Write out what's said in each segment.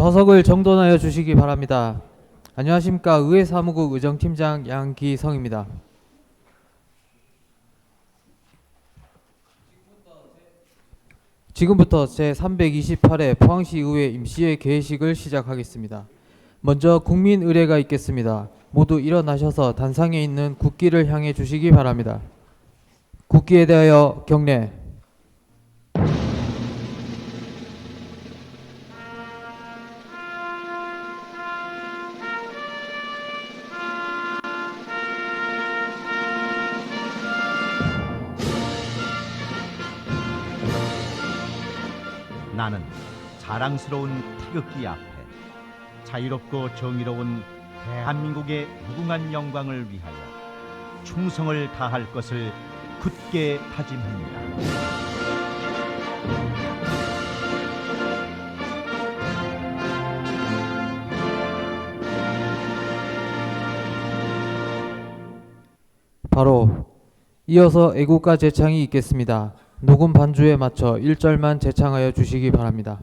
좌석을 정돈하여 주시기 바랍니다. 안녕하십니까. 의회사무국 의정팀장 양기성입니다. 지금부터 제328회 포항시의회 임시회 개회식을 시작하겠습니다. 먼저 국민 의례가 있겠습니다. 모두 일어나셔서 단상에 있는 국기를 향해 주시기 바랍니다. 국기에 대하여 경례. 나는 자랑스러운 태극기 앞에 자유롭고 정의로운 대한민국의 무궁한 영광을 위하여 충성을 다할 것을 굳게 다짐합니다. 바로 이어서 애국가 제창이 있겠습니다. 녹음 반주에 맞춰 1절만 제창하여 주시기 바랍니다.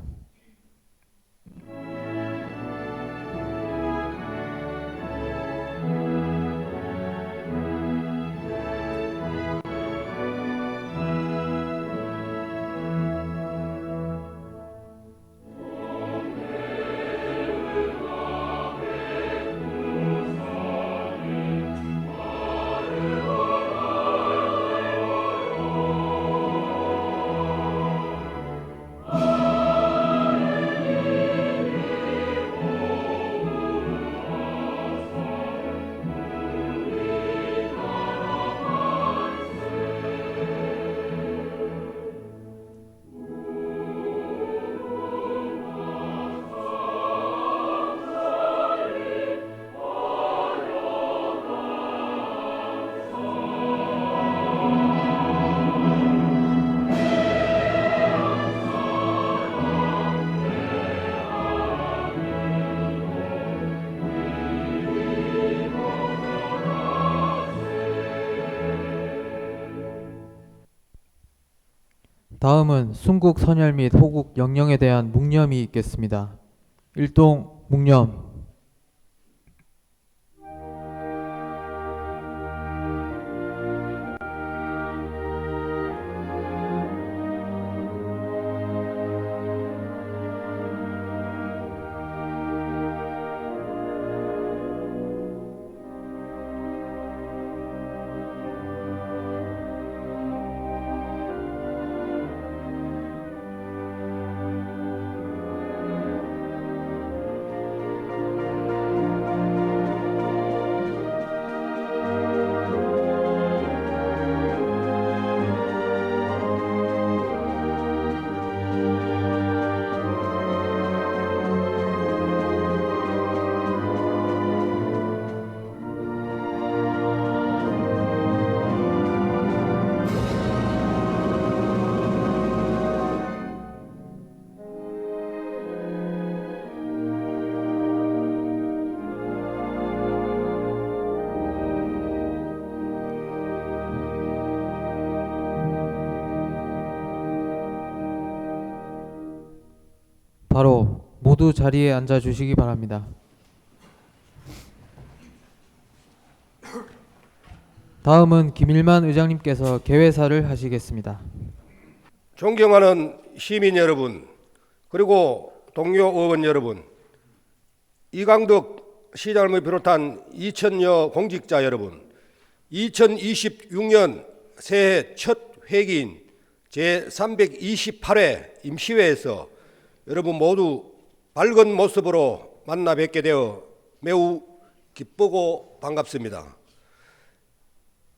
다음은 순국 선열 및 호국 영령에 대한 묵념이 있겠습니다. 일동 묵념. 바로 모두 자리에 앉아 주시기 바랍니다. 다음은 김일만 의장님께서 개회사를 하시겠습니다. 존경하는 시민 여러분, 그리고 동료 의원 여러분, 이강덕 시장을 비롯한 2천여 공직자 여러분, 2026년 새해 첫 회기인 제328회 임시회에서 여러분 모두 밝은 모습으로 만나 뵙게 되어 매우 기쁘고 반갑습니다.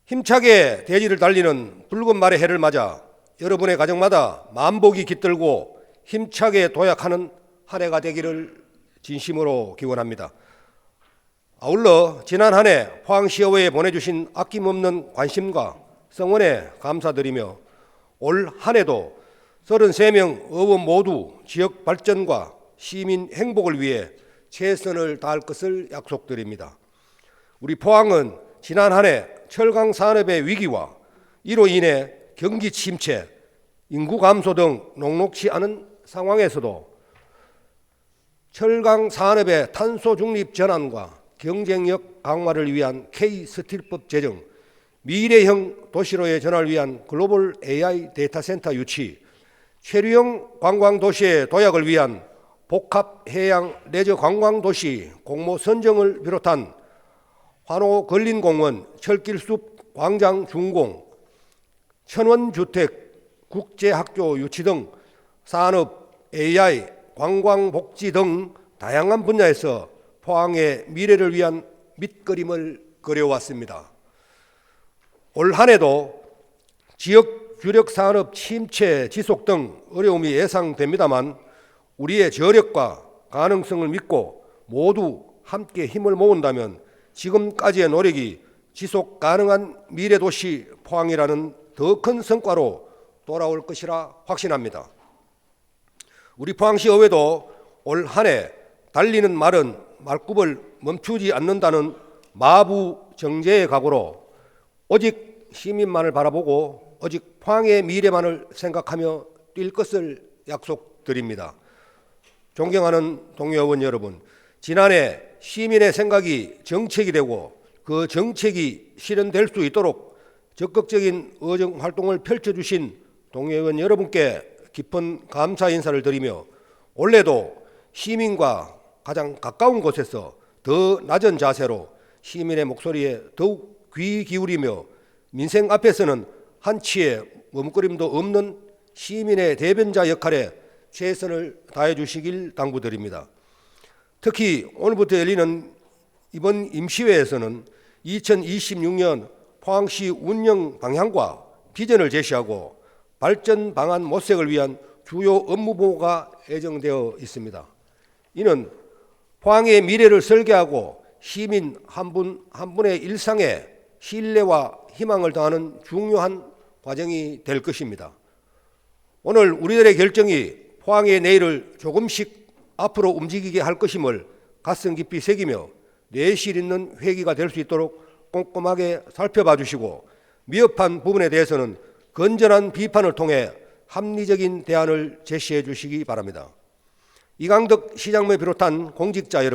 힘차게 대지를 달리는 붉은 말의 해를 맞아 여러분의 가정마다 만복이 깃들고 힘차게 도약하는 한 해가 되기를 진심으로 기원합니다. 아울러 지난 한 해 포항시의회에 보내주신 아낌없는 관심과 성원에 감사드리며 올 한 해도 33명 의원 모두 지역 발전과 시민 행복을 위해 최선을 다할 것을 약속드립니다. 우리 포항은 지난 한 해 철강 산업의 위기와 이로 인해 경기 침체, 인구 감소 등 녹록치 않은 상황에서도 철강 산업의 탄소 중립 전환과 경쟁력 강화를 위한 K-스틸법 제정, 미래형 도시로의 전환을 위한 글로벌 AI 데이터 센터 유치, 체류형 관광 도시의 도약을 위한 복합 해양 레저 관광 도시 공모 선정을 비롯한 환호 걸린공원, 철길숲 광장 준공, 천원주택, 국제학교 유치 등 산업, AI, 관광복지 등 다양한 분야에서 포항의 미래를 위한 밑그림을 그려왔습니다. 올 한 해도 지역 주력 산업 침체 지속 등 어려움이 예상됩니다만 우리의 저력과 가능성을 믿고 모두 함께 힘을 모은다면 지금까지의 노력이 지속 가능한 미래도시 포항이라는 더 큰 성과로 돌아올 것이라 확신합니다. 우리 포항시 의회도 올 한 해 달리는 말은 말굽을 멈추지 않는다는 마부 정제의 각오로 오직 시민만을 바라보고 오직 포항의 미래만을 생각하며 뛸 것을 약속드립니다. 존경하는 동료의원 여러분, 지난해 시민의 생각이 정책이 되고 그 정책이 실현될 수 있도록 적극적인 의정 활동을 펼쳐주신 동료의원 여러분께 깊은 감사 인사를 드리며 올해도 시민과 가장 가까운 곳에서 더 낮은 자세로 시민의 목소리에 더욱 귀 기울이며 민생 앞에서는 한치의 머뭇거림도 없는 시민의 대변자 역할에 최선을 다해 주시길 당부드립니다. 특히 오늘부터 열리는 이번 임시회에서는 2026년 포항시 운영 방향과 비전을 제시하고 발전 방안 모색을 위한 주요 업무 보고가 예정되어 있습니다. 이는 포항의 미래를 설계하고 시민 한 분 한 분의 일상에 신뢰와 희망을 더하는 중요한 과정이 될 것입니다. 오늘 우리들의 결정이 포항의 내일을 조금씩 앞으로 움직이게 할 것임을 가슴 깊이 새기며 내실 있는 회기가 될 수 있도록 꼼꼼하게 살펴봐 주시고 미흡한 부분에 대해서는 건전한 비판을 통해 합리적인 대안을 제시해 주시기 바랍니다. 이강덕 시장을 비롯한 공직자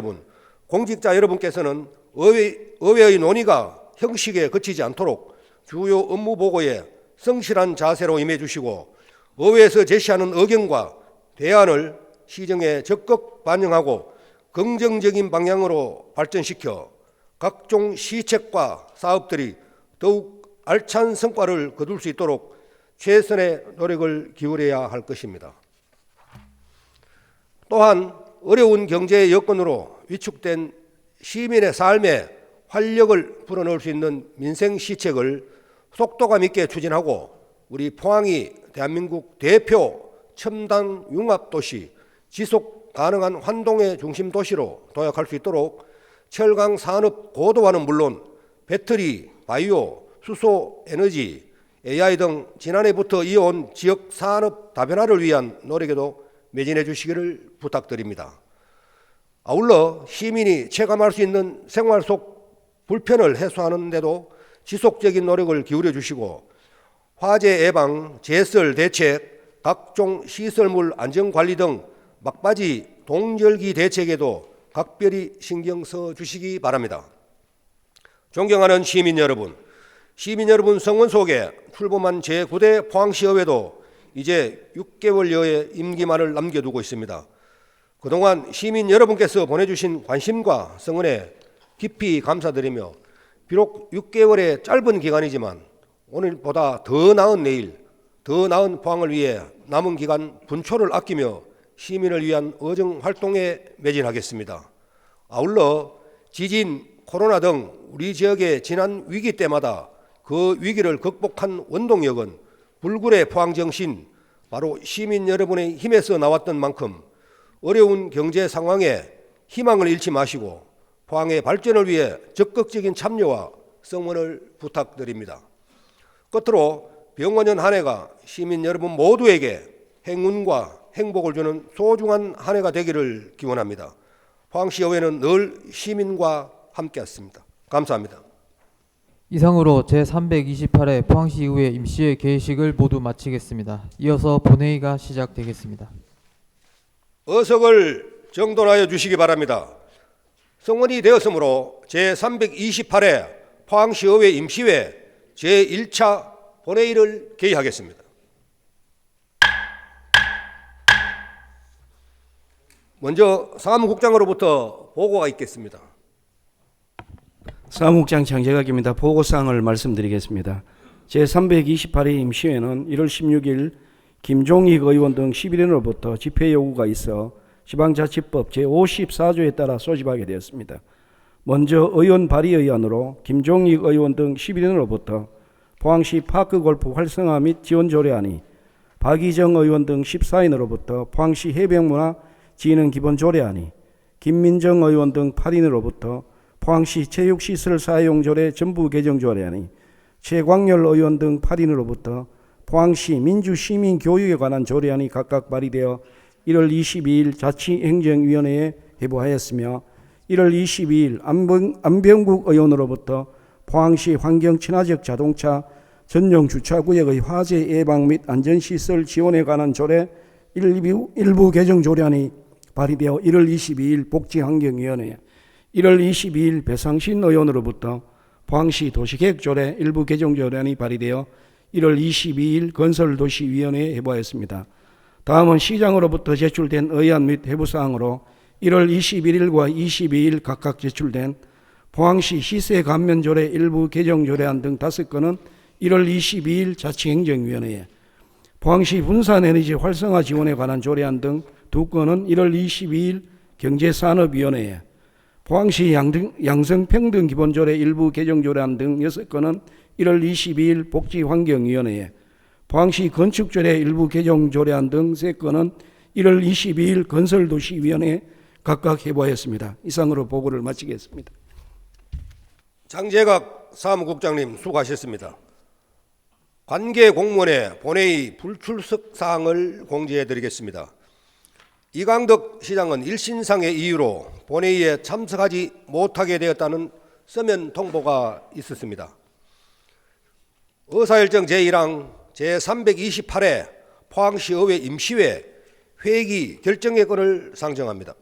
여러분께서는 의회의 논의가 형식에 그치지 않도록 주요 업무 보고에 성실한 자세로 임해 주시고 의회에서 제시하는 의견과 대안을 시정에 적극 반영하고 긍정적인 방향으로 발전시켜 각종 시책과 사업들이 더욱 알찬 성과를 거둘 수 있도록 최선의 노력을 기울여야 할 것입니다. 또한 어려운 경제 여건으로 위축된 시민의 삶에 활력을 불어넣을 수 있는 민생 시책을 속도감 있게 추진하고 우리 포항이 대한민국 대표 첨단 융합도시, 지속 가능한 환동의 중심 도시로 도약할 수 있도록 철강 산업 고도화는 물론 배터리, 바이오, 수소 에너지, AI 등 지난해부터 이어온 지역 산업 다변화를 위한 노력에도 매진해 주시기를 부탁드립니다. 아울러 시민이 체감할 수 있는 생활 속 불편을 해소하는 데도 지속적인 노력을 기울여 주시고 화재 예방, 제설 대책, 각종 시설물 안전관리 등 막바지 동절기 대책에도 각별히 신경 써 주시기 바랍니다. 존경하는 시민 여러분 성원 속에 출범한 제9대 포항시의회도 이제 6개월여의 임기만을 남겨두고 있습니다. 그동안 시민 여러분께서 보내주신 관심과 성원에 깊이 감사드리며 비록 6개월의 짧은 기간이지만 오늘보다 더 나은 내일, 더 나은 포항을 위해 남은 기간 분초를 아끼며 시민을 위한 의정 활동에 매진하겠습니다. 아울러 지진, 코로나 등 우리 지역의 지난 위기 때마다 그 위기를 극복한 원동력은 불굴의 포항정신, 바로 시민 여러분의 힘에서 나왔던 만큼 어려운 경제 상황에 희망을 잃지 마시고 포항의 발전을 위해 적극적인 참여와 성원을 부탁드립니다. 끝으로 병원년 한 해가 시민 여러분 모두에게 행운과 행복을 주는 소중한 한 해가 되기를 기원합니다. 포항시의회는 늘 시민과 함께했습니다. 감사합니다. 이상으로 제328회 포항시의회 임시회 개회식을 모두 마치겠습니다. 이어서 본회의가 시작되겠습니다. 의석을 정돈하여 주시기 바랍니다. 성원이 되었으므로 제328회 포항시의회 임시회 제1차 본회의를 개의하겠습니다. 먼저 사무국장으로부터 보고가 있겠습니다. 사무국장 장재각입니다. 보고사항을 말씀드리겠습니다. 제328회 임시회는 1월 16일 김종익 의원 등 11인으로부터 집회 요구가 있어 지방자치법 제54조에 따라 소집하게 되었습니다. 먼저 의원 발의의안으로 김종익 의원 등 11인으로부터 포항시 파크골프 활성화 및 지원 조례안이, 박희정 의원 등 14인으로부터 포항시 해병문화 진흥 기본 조례안이, 김민정 의원 등 8인으로부터 포항시 체육시설 사용 조례 전부 개정 조례안이, 최광열 의원 등 8인으로부터 포항시 민주시민 교육에 관한 조례안이 각각 발의되어 1월 22일 자치행정위원회에 회부하였으며, 1월 22일 안병국 의원으로부터 포항시 환경 친화적 자동차 전용 주차구역의 화재 예방 및 안전시설 지원에 관한 조례 일부 개정 조례안이 발의되어 1월 22일 복지환경위원회에, 1월 22일 배상신 의원으로부터 포항시 도시계획조례 일부 개정 조례안이 발의되어 1월 22일 건설도시위원회에 회부하였습니다. 다음은 시장으로부터 제출된 의안 및 회부사항으로 1월 21일과 22일 각각 제출된 포항시 시세 감면조례 일부 개정 조례안 등 5건은 1월 22일 자치행정위원회에, 포항시 분산에너지 활성화 지원에 관한 조례안 등 2건은 1월 22일 경제산업위원회에, 포항시 양성평등기본조례 일부 개정 조례안 등 6건은 1월 22일 복지환경위원회에, 포항시 건축조례 일부 개정 조례안 등 3건은 1월 22일 건설도시위원회에 각각 회부하였습니다. 이상으로 보고를 마치겠습니다. 장재각 사무국장님 수고하셨습니다. 관계 공무원의 본회의 불출석 사항을 공지해 드리겠습니다. 이강덕 시장은 일신상의 이유로 본회의에 참석하지 못하게 되었다는 서면 통보가 있었습니다. 의사일정 제1항 제328회 포항시의회 임시회 회기 결정의 건을 상정합니다.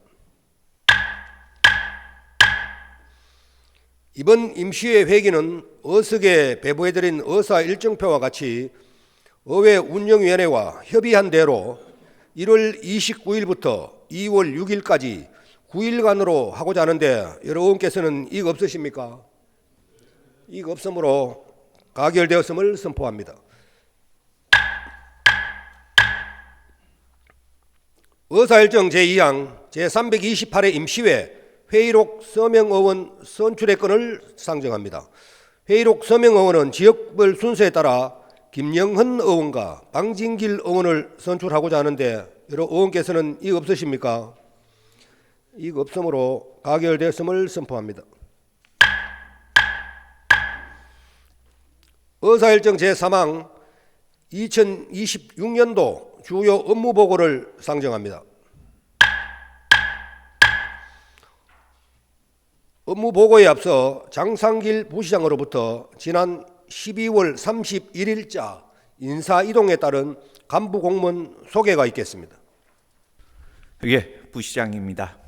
이번 임시회 회기는 어석에 배부해드린 의사일정표와 같이 의회 운영위원회와 협의한 대로 1월 29일부터 2월 6일까지 9일간으로 하고자 하는데 여러 의원께서는 이익 없으십니까? 이익 없으므로 가결되었음을 선포합니다. 의사일정 제2항 제328회 임시회 회의록 서명의원 선출의 건을 상정합니다. 회의록 서명의원은 지역별 순서에 따라 김영헌 의원과 방진길 의원을 선출하고자 하는데 여러 의원께서는 이익 없으십니까? 이익 없으므로 가결되었음을 선포합니다. 의사일정 제3항 2026년도 주요 업무보고를 상정합니다. 업무보고에 앞서 장상길 부시장으로부터 지난 12월 31일자 인사이동에 따른 간부공무원 소개가 있겠습니다. 예, 부시장입니다.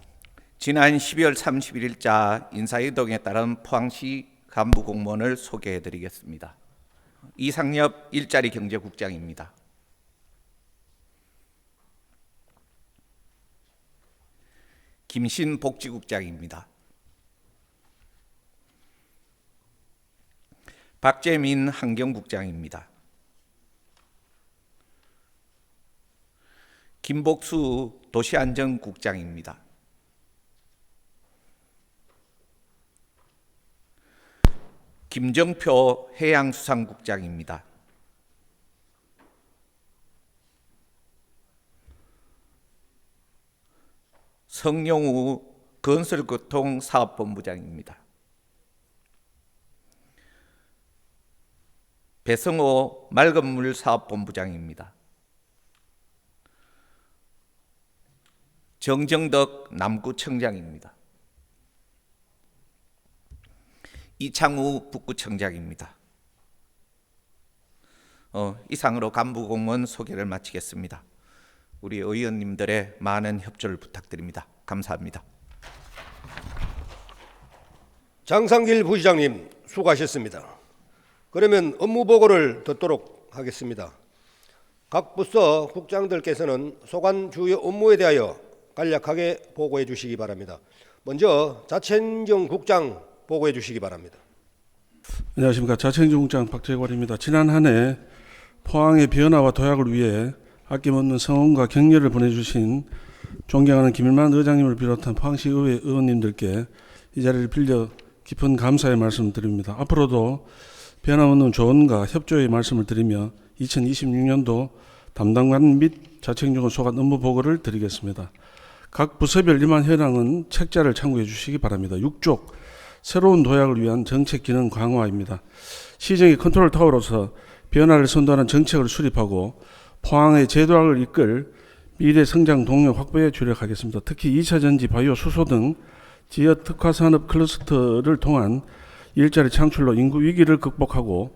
지난 12월 31일자 인사이동에 따른 포항시 간부공무원을 소개해드리겠습니다. 이상엽 일자리 경제국장입니다. 김신 복지국장입니다. 박재민 환경국장입니다. 김복수 도시안전국장입니다. 김정표 해양수산국장입니다. 성용우 건설교통사업본부장입니다. 배성호 맑은물사업본부장입니다. 정정덕 남구청장입니다. 이창우 북구청장입니다. 이상으로 간부공무원 소개를 마치겠습니다. 우리 의원님들의 많은 협조를 부탁드립니다. 감사합니다. 장상길 부시장님 수고하셨습니다. 그러면 업무 보고를 듣도록 하겠습니다. 각 부서 국장들께서는 소관 주요 업무에 대하여 간략하게 보고해 주시기 바랍니다. 먼저 자천정 국장 보고해 주시기 바랍니다. 안녕하십니까. 자천정 국장 박재관입니다. 지난 한 해 포항의 변화와 도약을 위해 아낌없는 성원과 격려를 보내주신 존경하는 김일만 의장님을 비롯한 포항시 의회 의원님들께 이 자리를 빌려 깊은 감사의 말씀을 드립니다. 앞으로도 변함없는 조언과 협조의 말씀을 드리며 2026년도 담당관 및 자천정 소관 업무 보고를 드리겠습니다. 각 부서별 임한 현황은 책자를 참고해 주시기 바랍니다. 6쪽 새로운 도약을 위한 정책 기능 강화입니다. 시정의 컨트롤 타워로서 변화를 선도하는 정책을 수립하고 포항의 재도약을 이끌 미래 성장 동력 확보에 주력하겠습니다. 특히 2차 전지, 바이오, 수소 등 지역 특화 산업 클러스터를 통한 일자리 창출로 인구 위기를 극복하고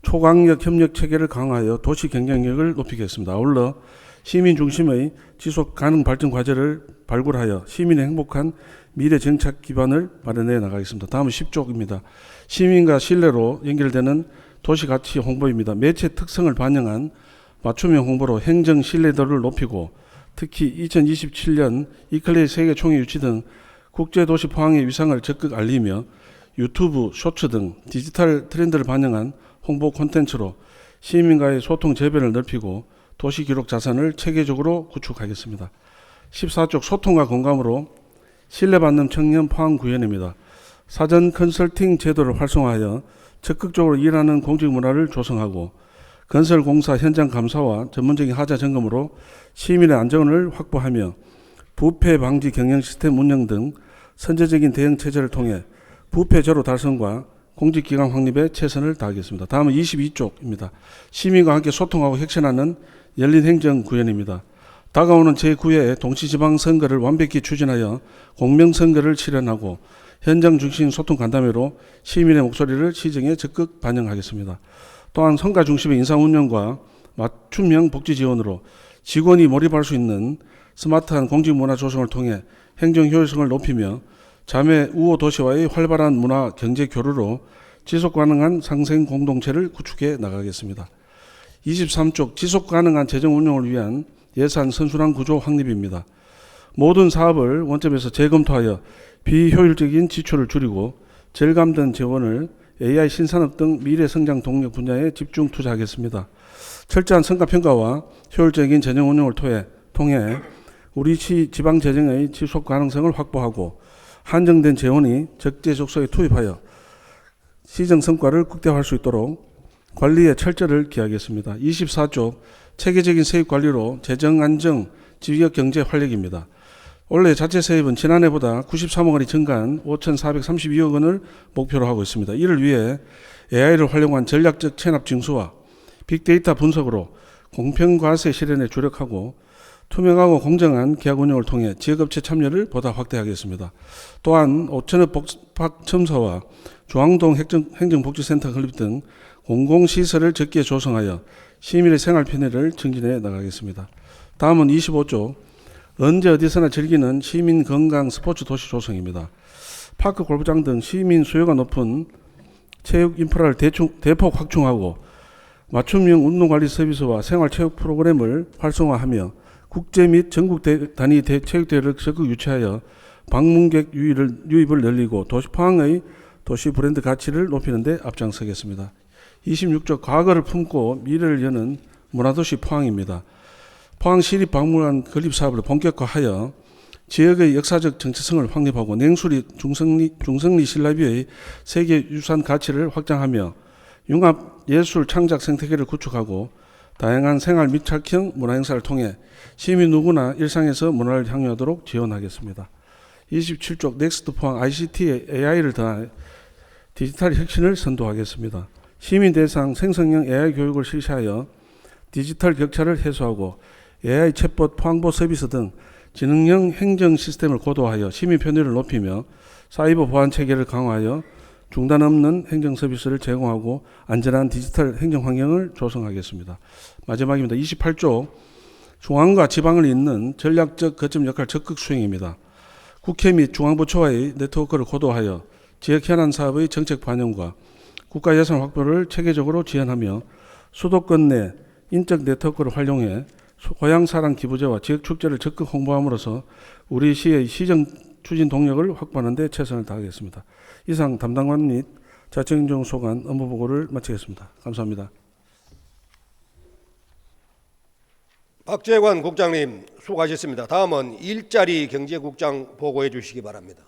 초강력 협력 체계를 강화하여 도시 경쟁력을 높이겠습니다. 아울러 시민 중심의 지속 가능 발전 과제를 발굴하여 시민의 행복한 미래 정착 기반을 마련해 나가겠습니다. 다음은 10쪽입니다. 시민과 신뢰로 연결되는 도시가치 홍보입니다. 매체 특성을 반영한 맞춤형 홍보로 행정 신뢰도를 높이고 특히 2027년 이클레이 세계 총회 유치 등 국제도시 포항의 위상을 적극 알리며 유튜브, 쇼츠 등 디지털 트렌드를 반영한 홍보 콘텐츠로 시민과의 소통 재변을 넓히고 도시기록 자산을 체계적으로 구축하겠습니다. 14쪽 소통과 공감으로 신뢰받는 청년 포항 구현입니다. 사전 컨설팅 제도를 활성화하여 적극적으로 일하는 공직 문화를 조성하고 건설공사 현장 감사와 전문적인 하자 점검으로 시민의 안전을 확보하며 부패 방지 경영 시스템 운영 등 선제적인 대응 체제를 통해 부패 제로 달성과 공직기관 확립에 최선을 다하겠습니다. 다음은 22쪽입니다. 시민과 함께 소통하고 혁신하는 열린 행정 구현입니다. 다가오는 제9회 동시지방선거를 완벽히 추진하여 공명선거를 실현하고 현장 중심 소통 간담회로 시민의 목소리를 시정에 적극 반영하겠습니다. 또한 성과 중심의 인사 운영과 맞춤형 복지 지원으로 직원이 몰입할 수 있는 스마트한 공직 문화 조성을 통해 행정 효율성을 높이며 자매 우호 도시와의 활발한 문화 경제 교류로 지속 가능한 상생 공동체를 구축해 나가겠습니다. 23쪽 지속 가능한 재정 운영을 위한 예산 선순환 구조 확립입니다. 모든 사업을 원점에서 재검토하여 비효율적인 지출을 줄이고 절감된 재원을 AI 신산업 등 미래 성장 동력 분야에 집중 투자하겠습니다. 철저한 성과평가와 효율적인 재정 운영을 통해 우리 시 지방 재정의 지속 가능성을 확보하고 한정된 재원이 적재적소에 투입하여 시정 성과를 극대화할 수 있도록 관리에 철저를 기하겠습니다. 24쪽 체계적인 세입 관리로 재정 안정, 지역 경제 활력입니다. 올해 자체 세입은 지난해보다 93억 원이 증가한 5,432억 원을 목표로 하고 있습니다. 이를 위해 AI를 활용한 전략적 체납 징수와 빅데이터 분석으로 공평과세 실현에 주력하고 투명하고 공정한 계약 운영을 통해 지역업체 참여를 보다 확대하겠습니다. 또한 5천억 복합 첨서와 중앙동 행정복지센터 건립 등 공공시설을 적기에 조성하여 시민의 생활 편의를 증진해 나가겠습니다. 다음은 25조 언제 어디서나 즐기는 시민 건강 스포츠 도시 조성입니다. 파크 골프장 등 시민 수요가 높은 체육 인프라를 대폭 확충하고 맞춤형 운동관리 서비스와 생활체육 프로그램을 활성화하며 국제 및 전국 단위 체육대회를 적극 유치하여 방문객 유입을 늘리고 포항의 도시 브랜드 가치를 높이는 데 앞장서겠습니다. 26조 과거를 품고 미래를 여는 문화도시 포항입니다. 포항시립박물관 건립사업을 본격화하여 지역의 역사적 정체성을 확립하고 냉수리 중성리 신라비의 세계유산 가치를 확장하며 융합 예술 창작 생태계를 구축하고 다양한 생활 밀착형 문화행사를 통해 시민 누구나 일상에서 문화를 향유하도록 지원하겠습니다. 27쪽 넥스트 포항 ICT에 AI를 더한 디지털 혁신을 선도하겠습니다. 시민 대상 생성형 AI 교육을 실시하여 디지털 격차를 해소하고 AI 챗봇 포항보 서비스 등 지능형 행정 시스템을 고도화하여 시민 편의를 높이며 사이버 보안 체계를 강화하여 중단 없는 행정 서비스를 제공하고 안전한 디지털 행정 환경을 조성하겠습니다. 마지막입니다. 28조 중앙과 지방을 잇는 전략적 거점 역할 적극 수행입니다. 국회 및 중앙부처와의 네트워크를 고도하여 지역 현안 사업의 정책 반영과 국가 예산 확보를 체계적으로 지원하며 수도권 내 인적 네트워크를 활용해 고향사랑 기부제와 지역 축제를 적극 홍보함으로써 우리 시의 시정 추진 동력을 확보하는 데 최선을 다하겠습니다. 이상 담당관 및 자청정 소관 업무 보고를 마치겠습니다. 감사합니다. 박재관 국장님 수고하셨습니다. 다음은 일자리 경제국장 보고해 주시기 바랍니다.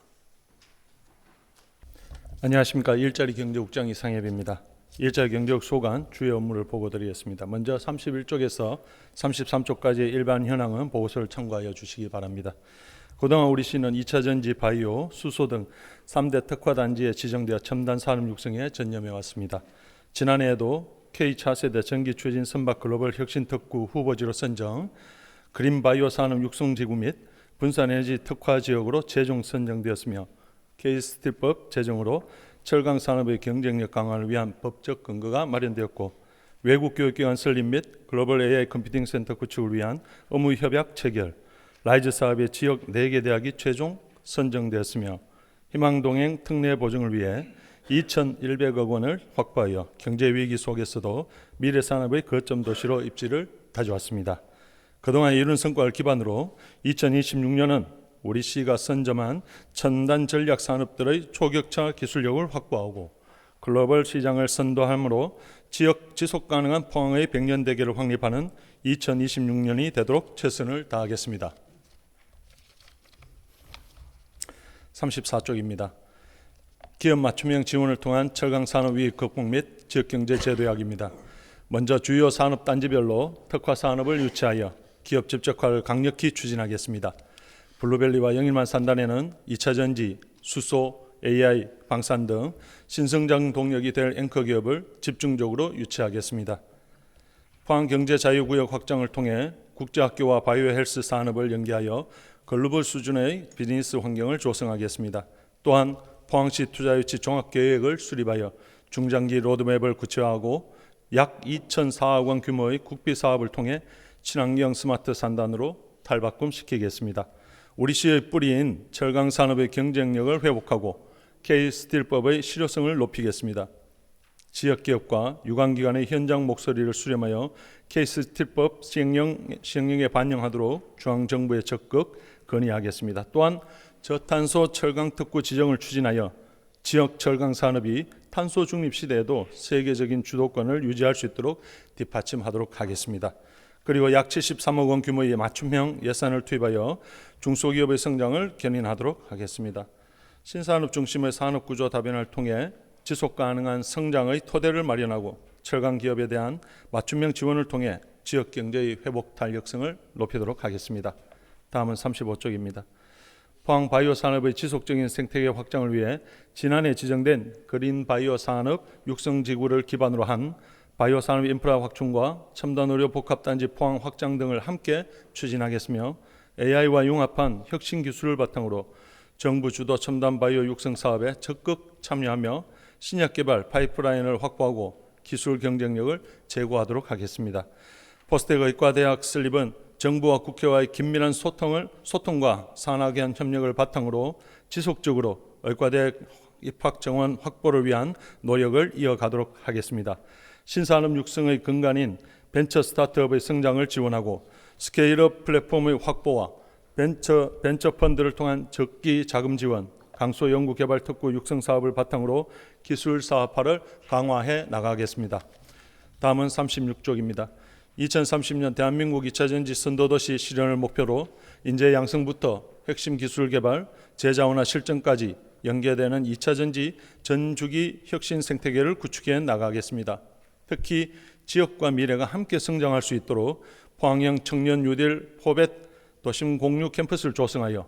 안녕하십니까. 일자리 경제국장 이상엽입니다. 일자리 경제국 소관 주요 업무를 보고드리겠습니다. 먼저 31쪽에서 33쪽까지의 일반 현황은 보고서를 참고하여 주시기 바랍니다. 그동안 우리 시는 2차 전지, 바이오, 수소 등 3대 특화단지에 지정되어 첨단 산업 육성에 전념해 왔습니다. 지난해에도 K4세대 전기 추진 선박 글로벌 혁신 특구 후보지로 선정, 그린 바이오 산업 육성지구 및 분산 에너지 특화 지역으로 최종 선정되었으며 K스틸법 제정으로 철강 산업의 경쟁력 강화를 위한 법적 근거가 마련되었고, 외국 교육기관 설립 및 글로벌 AI 컴퓨팅 센터 구축을 위한 업무 협약 체결, 라이즈 사업의 지역 4개 대학이 최종 선정되었으며, 희망동행 특례 보증을 위해 2,100억 원을 확보하여 경제위기 속에서도 미래산업의 거점 도시로 입지를 다져왔습니다. 그동안 이룬 성과를 기반으로 2026년은 우리 시가 선점한 첨단 전략 산업들의 초격차 기술력을 확보하고 글로벌 시장을 선도함으로 지역 지속 가능한 포항의 100년 대계를 확립하는 2026년이 되도록 최선을 다하겠습니다. 34쪽입니다. 기업 맞춤형 지원을 통한 철강 산업 위기 극복 및 지역경제 제도약입니다. 먼저 주요 산업 단지별로 특화 산업을 유치하여 기업 접촉화를 강력히 추진하겠습니다. 블루밸리와 영일만 산단에는 2차 전지, 수소, AI, 방산 등 신성장 동력이 될 앵커 기업을 집중적으로 유치하겠습니다. 포항경제자유구역 확장을 통해 국제학교와 바이오 헬스 산업을 연계하여 글로벌 수준의 비즈니스 환경을 조성하겠습니다. 또한 포항시 투자유치 종합계획을 수립하여 중장기 로드맵을 구체화하고 약 2,004억 원 규모의 국비 사업을 통해 친환경 스마트 산단으로 탈바꿈시키겠습니다. 우리 시의 뿌리인 철강 산업의 경쟁력을 회복하고 K스틸법의 실효성을 높이겠습니다. 지역기업과 유관기관의 현장 목소리를 수렴하여 K스틸법 시행령에 반영하도록 중앙정부에 적극 건의하겠습니다. 또한 저탄소 철강 특구 지정을 추진하여 지역 철강 산업이 탄소 중립 시대에도 세계적인 주도권을 유지할 수 있도록 뒷받침하도록 하겠습니다. 그리고 약 73억 원 규모의 맞춤형 예산을 투입하여 중소기업의 성장을 견인하도록 하겠습니다. 신산업 중심의 산업구조 다변화를 통해 지속가능한 성장의 토대를 마련하고 철강 기업에 대한 맞춤형 지원을 통해 지역경제의 회복 탄력성을 높이도록 하겠습니다. 다음은 35쪽입니다. 포항 바이오 산업의 지속적인 생태계 확장을 위해 지난해 지정된 그린 바이오 산업 육성 지구를 기반으로 한 바이오 산업 인프라 확충과 첨단 의료 복합단지 포항 확장 등을 함께 추진하겠으며, AI와 융합한 혁신 기술을 바탕으로 정부 주도 첨단 바이오 육성 사업에 적극 참여하며 신약 개발 파이프라인을 확보하고 기술 경쟁력을 제고하도록 하겠습니다. 포스텍 의과대학 설립은 정부와 국회와의 긴밀한 소통과 산학연 협력을 바탕으로 지속적으로 의과대학 입학 정원 확보를 위한 노력을 이어가도록 하겠습니다. 신산업 육성의 근간인 벤처 스타트업의 성장을 지원하고 스케일업 플랫폼의 확보와 벤처 펀드를 통한 적기 자금 지원, 강소 연구 개발 특구 육성 사업을 바탕으로 기술 사업화를 강화해 나가겠습니다. 다음은 36쪽입니다. 2030년 대한민국 2차 전지 선도도시 실현을 목표로 인재 양성부터 핵심 기술 개발, 제자원화 실증까지 연계되는 2차 전지 전주기 혁신 생태계를 구축해 나가겠습니다. 특히 지역과 미래가 함께 성장할 수 있도록 포항형 청년 뉴딜 포벳 도심 공유 캠퍼스를 조성하여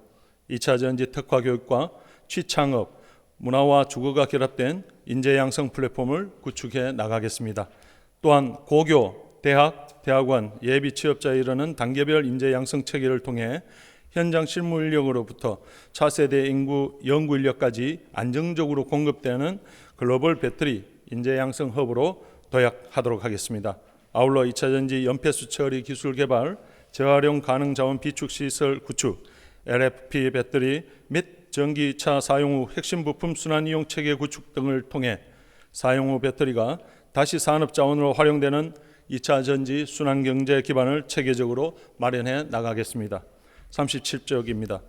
2차 전지 특화 교육과 취창업, 문화와 주거가 결합된 인재 양성 플랫폼을 구축해 나가겠습니다. 또한 고교, 대학, 대학원, 예비 취업자에 이르는 단계별 인재 양성 체계를 통해 현장 실무 인력으로부터 차세대 인구 연구 인력까지 안정적으로 공급되는 글로벌 배터리 인재 양성 허브로 도약하도록 하겠습니다. 아울러 2차 전지 연폐수 처리 기술 개발, 재활용 가능 자원 비축 시설 구축, LFP 배터리 및 전기차 사용 후 핵심 부품 순환 이용 체계 구축 등을 통해 사용 후 배터리가 다시 산업 자원으로 활용되는 2차 전지 순환 경제 기반을 체계적으로 마련해 나가겠습니다. 37쪽입니다.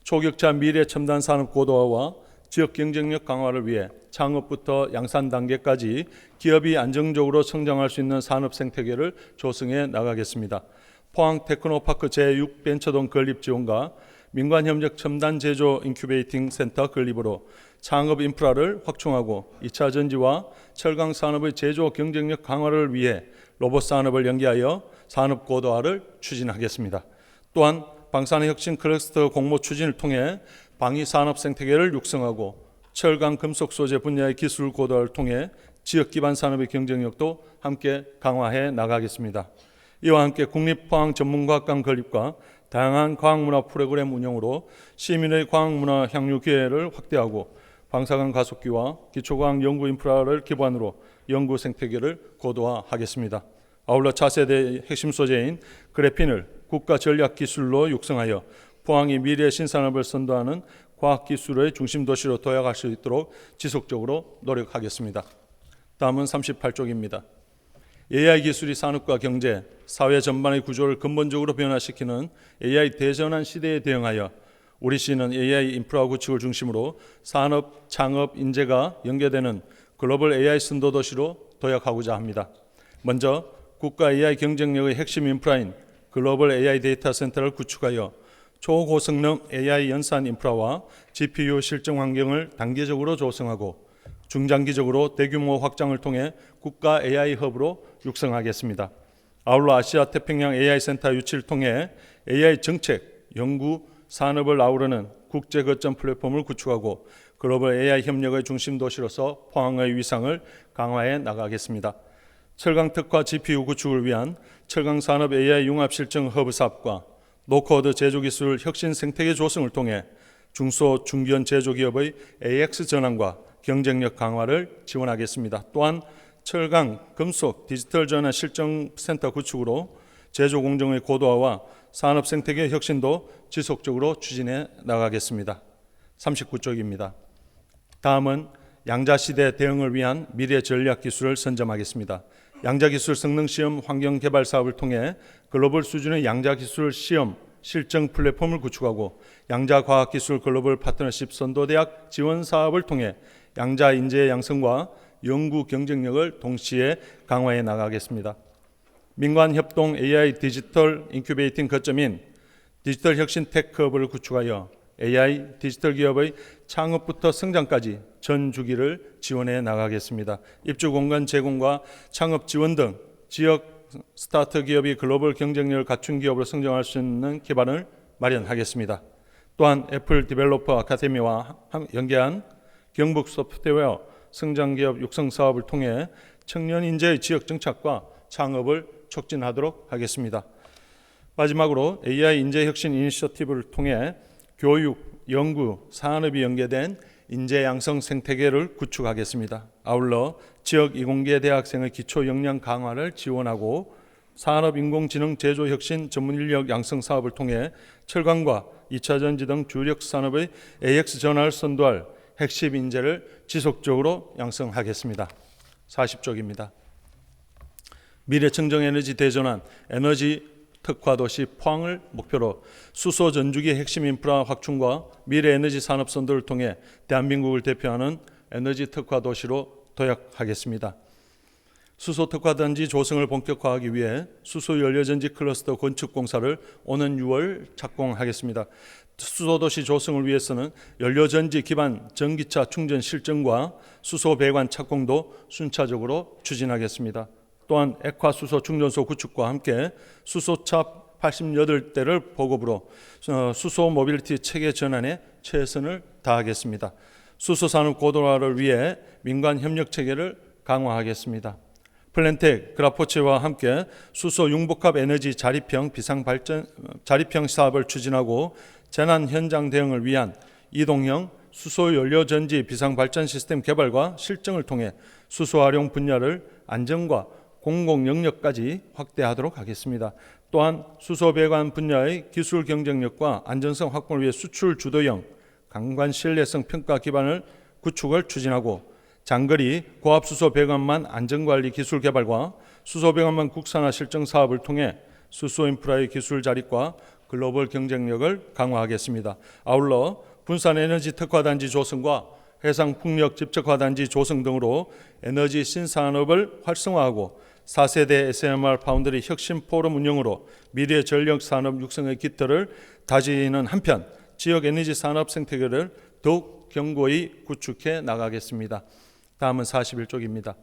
초격차 미래 첨단 산업 고도화와 지역 경쟁력 강화를 위해 창업부터 양산 단계까지 기업이 안정적으로 성장할 수 있는 산업 생태계를 조성해 나가겠습니다. 포항 테크노파크 제6 벤처동 건립 지원과 민관협력 첨단 제조 인큐베이팅 센터 건립으로 창업 인프라를 확충하고 2차 전지와 철강 산업의 제조 경쟁력 강화를 위해 로봇 산업을 연계하여 산업 고도화를 추진하겠습니다. 또한 방산의 혁신 클러스터 공모 추진을 통해 방위 산업 생태계를 육성하고 철강 금속 소재 분야의 기술 고도화를 통해 지역 기반 산업의 경쟁력도 함께 강화해 나가겠습니다. 이와 함께 국립포항 전문과학관 건립과 다양한 과학문화 프로그램 운영으로 시민의 과학문화 향유 기회를 확대하고 방사능 가속기와 기초과학 연구 인프라를 기반으로 연구 생태계를 고도화하겠습니다. 아울러 차세대 핵심 소재인 그래핀을 국가 전략 기술로 육성하여 포항이 미래 신산업을 선도하는 과학기술의 중심 도시로 도약할 수 있도록 지속적으로 노력하겠습니다. 다음은 38쪽입니다. AI 기술이 산업과 경제, 사회 전반의 구조를 근본적으로 변화시키는 AI 대전환 시대에 대응하여 우리 시는 AI 인프라 구축을 중심으로 산업, 창업, 인재가 연계되는 글로벌 AI 선도 도시로 도약하고자 합니다. 먼저 국가 AI 경쟁력의 핵심 인프라인 글로벌 AI 데이터 센터를 구축하여 초고성능 AI 연산 인프라와 GPU 실증 환경을 단계적으로 조성하고 중장기적으로 대규모 확장을 통해 국가 AI 허브로 육성하겠습니다. 아울러 아시아 태평양 AI 센터 유치를 통해 AI 정책, 연구, 산업을 아우르는 국제 거점 플랫폼을 구축하고 글로벌 AI 협력의 중심 도시로서 포항의 위상을 강화해 나가겠습니다. 철강 특화 GPU 구축을 위한 철강 산업 AI 융합 실증 허브 사업과 노코드 제조기술 혁신 생태계 조성을 통해 중소 중견 제조기업의 AX 전환과 경쟁력 강화를 지원하겠습니다. 또한 철강, 금속, 디지털 전환 실증센터 구축으로 제조 공정의 고도화와 산업 생태계 혁신도 지속적으로 추진해 나가겠습니다. 39쪽입니다. 다음은 양자시대 대응을 위한 미래 전략 기술을 선점하겠습니다. 양자기술 성능시험 환경개발 사업을 통해 글로벌 수준의 양자기술 시험 실증 플랫폼을 구축하고 양자과학기술 글로벌 파트너십 선도대학 지원 사업을 통해 양자 인재 양성과 연구 경쟁력을 동시에 강화해 나가겠습니다. 민관협동 AI 디지털 인큐베이팅 거점인 디지털 혁신 테크허브를 구축하여 AI 디지털 기업의 창업부터 성장까지 전 주기를 지원해 나가겠습니다. 입주 공간 제공과 창업 지원 등 지역 스타트 기업이 글로벌 경쟁력을 갖춘 기업으로 성장할 수 있는 기반을 마련하겠습니다. 또한 애플 디벨로퍼 아카데미와 연계한 경북 소프트웨어 성장기업 육성 사업을 통해 청년 인재의 지역 정착과 창업을 촉진하도록 하겠습니다. 마지막으로 AI 인재 혁신 이니셔티브를 통해 교육, 연구, 산업이 연계된 인재 양성 생태계를 구축하겠습니다. 아울러 지역 이공계 대학생의 기초 역량 강화를 지원하고 산업 인공지능 제조 혁신 전문 인력 양성 사업을 통해 철강과 2차 전지 등 주력 산업의 AX 전환을 선도할 핵심 인재를 지속적으로 양성하겠습니다. 40쪽입니다. 미래청정에너지 대전환, 에너지 특화도시 포항을 목표로 수소 전주기 핵심 인프라 확충과 미래에너지 산업 선도를 통해 대한민국을 대표하는 에너지 특화도시로 도약하겠습니다. 수소 특화단지 조성을 본격화하기 위해 수소 연료전지 클러스터 건축 공사를 오는 6월 착공하겠습니다. 수소도시 조성을 위해서는 연료전지 기반 전기차 충전 실증과 수소 배관 착공도 순차적으로 추진하겠습니다. 또한 액화 수소 충전소 구축과 함께 수소차 88대를 보급으로 수소 모빌리티 체계 전환에 최선을 다하겠습니다. 수소 산업 고도화를 위해 민관 협력 체계를 강화하겠습니다. 플랜텍, 그라포체와 함께 수소 융복합 에너지 자립형 비상발전 자립형 사업을 추진하고 재난 현장 대응을 위한 이동형 수소 연료 전지 비상발전 시스템 개발과 실증을 통해 수소 활용 분야를 안정과 공공 영역까지 확대하도록 하겠습니다. 또한 수소배관 분야의 기술 경쟁력과 안전성 확보를 위해 수출 주도형 강관 신뢰성 평가 기반을 구축을 추진하고 장거리 고압 수소 배관만 안전관리 기술 개발과 수소 배관만 국산화 실증 사업을 통해 수소 인프라의 기술 자립과 글로벌 경쟁력을 강화하겠습니다. 아울러 분산 에너지 특화단지 조성과 해상 풍력 집적화단지 조성 등으로 에너지 신산업을 활성화하고 4세대 SMR 파운드리 혁신 포럼 운영으로 미래 전력 산업 육성의 기틀을 다지는 한편 지역 에너지 산업 생태계를 더욱 견고히 구축해 나가겠습니다. 다음은 41쪽입니다.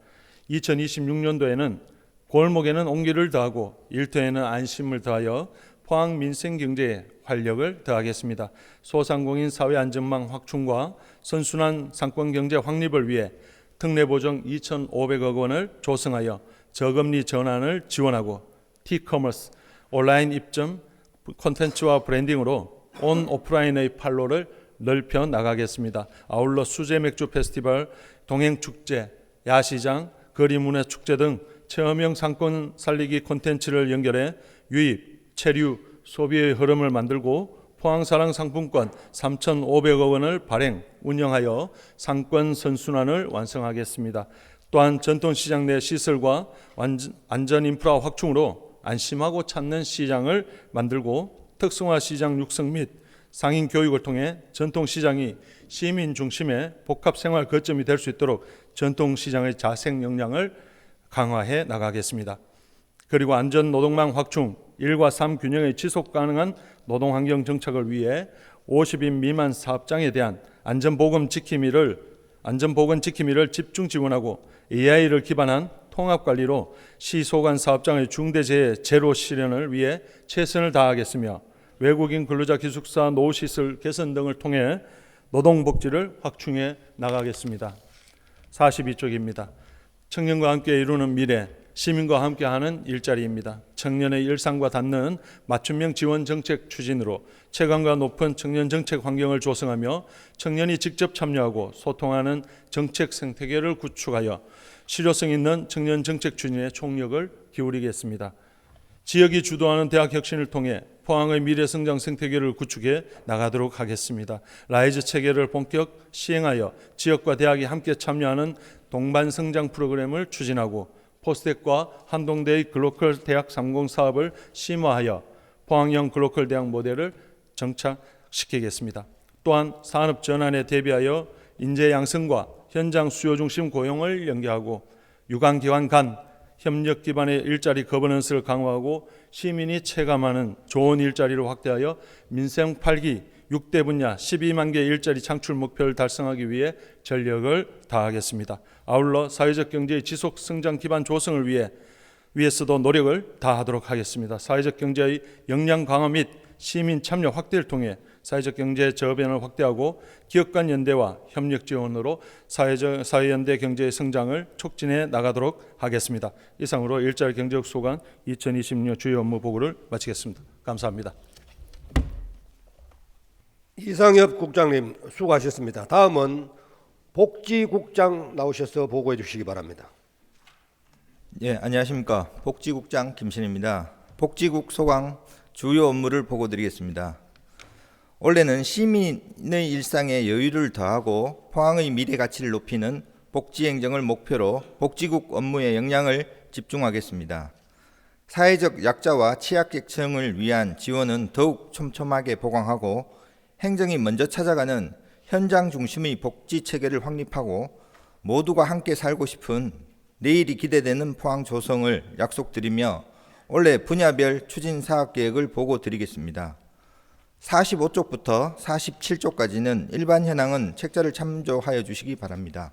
2026년도에는 골목에는 온기를 더하고 일터에는 안심을 더하여 포항 민생 경제에 활력을 더하겠습니다. 소상공인 사회 안전망 확충과 선순환 상권 경제 확립을 위해 특례 보정 2,500억 원을 조성하여 저금리 전환을 지원하고 티커머스, 온라인 입점, 콘텐츠와 브랜딩으로 온 오프라인의 판로를 넓혀 나가겠습니다. 아울러 수제 맥주 페스티벌, 동행축제, 야시장, 거리문화축제 등 체험형 상권 살리기 콘텐츠를 연결해 유입, 체류, 소비의 흐름을 만들고 포항사랑 상품권 3,500억 원을 발행, 운영하여 상권 선순환을 완성하겠습니다. 또한 전통시장 내 시설과 안전 인프라 확충으로 안심하고 찾는 시장을 만들고 특성화 시장 육성 및 상인 교육을 통해 전통시장이 시민 중심의 복합생활 거점이 될 수 있도록 전통시장의 자생 역량을 강화해 나가겠습니다. 그리고 안전노동망 확충, 1과 3 균형의 지속 가능한 노동환경 정착을 위해 50인 미만 사업장에 대한 안전보건 지킴이를 집중 지원하고 AI를 기반한 통합관리로 시소관 사업장의 중대재해 제로 실현을 위해 최선을 다하겠으며 외국인 근로자 기숙사 노후시설 개선 등을 통해 노동복지를 확충해 나가겠습니다. 42쪽입니다. 청년과 함께 이루는 미래, 시민과 함께하는 일자리입니다. 청년의 일상과 닿는 맞춤형 지원 정책 추진으로 체감과 높은 청년 정책 환경을 조성하며 청년이 직접 참여하고 소통하는 정책 생태계를 구축하여 실효성 있는 청년 정책 추진에 총력을 기울이겠습니다. 지역이 주도하는 대학 혁신을 통해 포항의 미래 성장 생태계를 구축해 나가도록 하겠습니다. 라이즈 체계를 본격 시행하여 지역과 대학이 함께 참여하는 동반 성장 프로그램을 추진하고 포스텍과 한동대의 글로컬 대학 30 사업을 심화하여 포항형 글로컬 대학 모델을 정착시키겠습니다. 또한 산업 전환에 대비하여 인재 양성과 현장 수요 중심 고용을 연계하고 유관기관 간 협력 기반의 일자리 거버넌스를 강화하고 시민이 체감하는 좋은 일자리를 확대하여 민생 8기 6대 분야 12만 개 일자리 창출 목표를 달성하기 위해 전력을 다하겠습니다. 아울러 사회적 경제의 지속 성장 기반 조성을 위해서도 노력을 다하도록 하겠습니다. 사회적 경제의 역량 강화 및 시민 참여 확대를 통해 사회적 경제 저변을 확대하고 기업 간 연대와 협력 지원으로 사회연대 경제의 성장을 촉진해 나가도록 하겠습니다. 이상으로 일자리 경제국 소관 2026년 주요 업무 보고를 마치겠습니다. 감사합니다. 이상엽 국장님 수고하셨습니다. 다음은 복지국장 나오셔서 보고해 주시기 바랍니다. 예, 안녕하십니까. 복지국장 김신입니다. 복지국 소관 주요 업무를 보고드리겠습니다. 올해는 시민의 일상에 여유를 더하고 포항의 미래 가치를 높이는 복지행정을 목표로 복지국 업무의 역량을 집중하겠습니다. 사회적 약자와 취약계층을 위한 지원은 더욱 촘촘하게 보강하고 행정이 먼저 찾아가는 현장 중심의 복지 체계를 확립하고 모두가 함께 살고 싶은 내일이 기대되는 포항 조성을 약속드리며 올해 분야별 추진 사업 계획을 보고 드리겠습니다. 45쪽부터 47쪽까지는 일반 현황은 책자를 참조하여 주시기 바랍니다.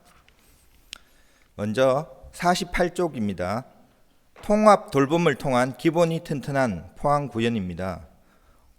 먼저 48쪽입니다. 통합 돌봄을 통한 기본이 튼튼한 포항 구현입니다.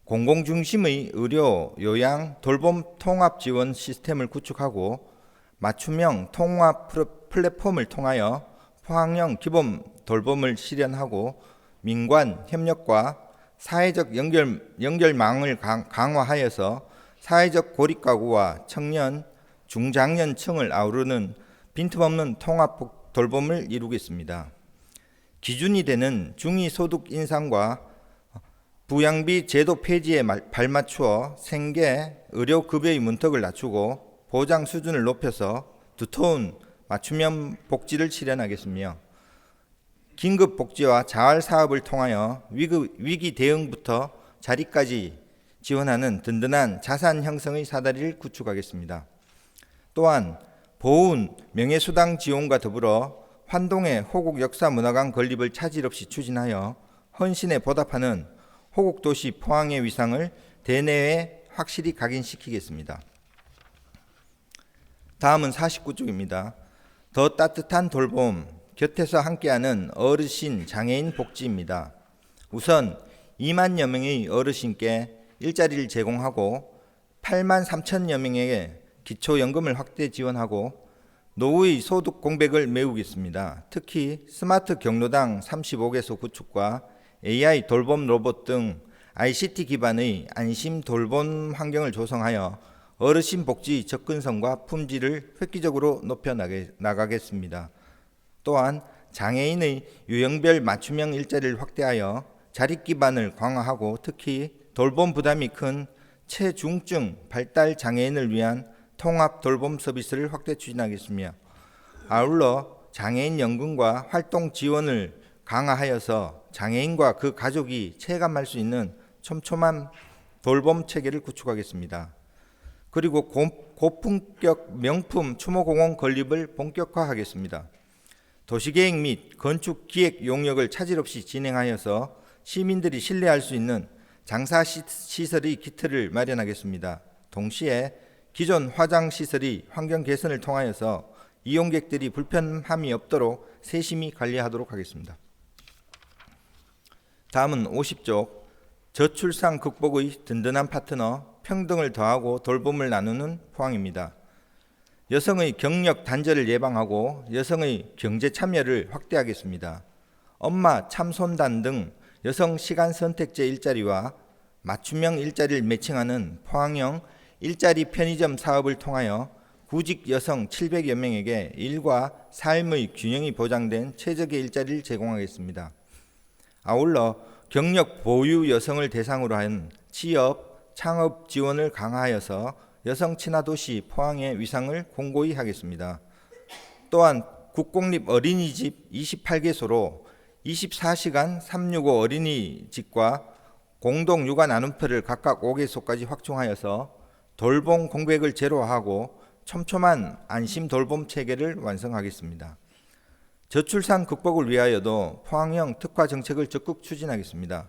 공공중심의 의료, 요양, 돌봄 통합 지원 시스템을 구축하고 맞춤형 통합 플랫폼을 통하여 포항형 기본 돌봄을 실현하고 민관 협력과 사회적 연결망을 강화하여서 사회적 고립가구와 청년, 중장년층을 아우르는 빈틈없는 통합 돌봄을 이루겠습니다. 기준이 되는 중위소득 인상과 부양비 제도 폐지에 발맞추어 생계, 의료 급여의 문턱을 낮추고 보장 수준을 높여서 두터운 맞춤형 복지를 실현하겠으며 긴급 복지와 자활 사업을 통하여 위기 대응부터 자립까지 지원하는 든든한 자산 형성의 사다리를 구축하겠습니다. 또한 보훈, 명예수당 지원과 더불어 환동의 호국 역사문화관 건립을 차질 없이 추진하여 헌신에 보답하는 호국도시 포항의 위상을 대내외에 확실히 각인시키겠습니다. 다음은 49쪽입니다. 더 따뜻한 돌봄, 곁에서 함께하는 어르신, 장애인 복지입니다. 우선 2만여 명의 어르신께 일자리를 제공하고 8만 3천여 명에게 기초연금을 확대 지원하고 노후의 소득 공백을 메우겠습니다. 특히 스마트 경로당 35개소 구축과 AI 돌봄 로봇 등 ICT 기반의 안심 돌봄 환경을 조성하여 어르신 복지 접근성과 품질을 획기적으로 높여 나가겠습니다. 또한 장애인의 유형별 맞춤형 일자리를 확대하여 자립 기반을 강화하고 특히 돌봄 부담이 큰 체중증 발달 장애인을 위한 통합 돌봄 서비스를 확대 추진하겠으며 아울러 장애인 연금과 활동 지원을 강화하여서 장애인과 그 가족이 체감할 수 있는 촘촘한 돌봄 체계를 구축하겠습니다. 그리고 고품격 명품 추모공원 건립을 본격화하겠습니다. 도시계획 및 건축 기획 용역을 차질 없이 진행하여서 시민들이 신뢰할 수 있는 장사시설의 기틀을 마련하겠습니다. 동시에 기존 화장시설의 환경 개선을 통하여서 이용객들이 불편함이 없도록 세심히 관리하도록 하겠습니다. 다음은 50쪽 저출산 극복의 든든한 파트너 평등을 더하고 돌봄을 나누는 포항입니다. 여성의 경력 단절을 예방하고 여성의 경제 참여를 확대하겠습니다. 엄마 참손단 등 여성 시간 선택제 일자리와 맞춤형 일자리를 매칭하는 포항형 일자리 편의점 사업을 통하여 구직 여성 700여 명에게 일과 삶의 균형이 보장된 최적의 일자리를 제공하겠습니다. 아울러 경력 보유 여성을 대상으로 한 취업, 창업 지원을 강화하여서 여성 친화 도시 포항의 위상을 공고히 하겠습니다. 또한 국공립 어린이집 28개소로 24시간 365 어린이집과 공동 육아 나눔터를 각각 5개소까지 확충하여서 돌봄 공백을 제로하고 촘촘한 안심 돌봄 체계를 완성하겠습니다. 저출산 극복을 위하여도 포항형 특화 정책을 적극 추진하겠습니다.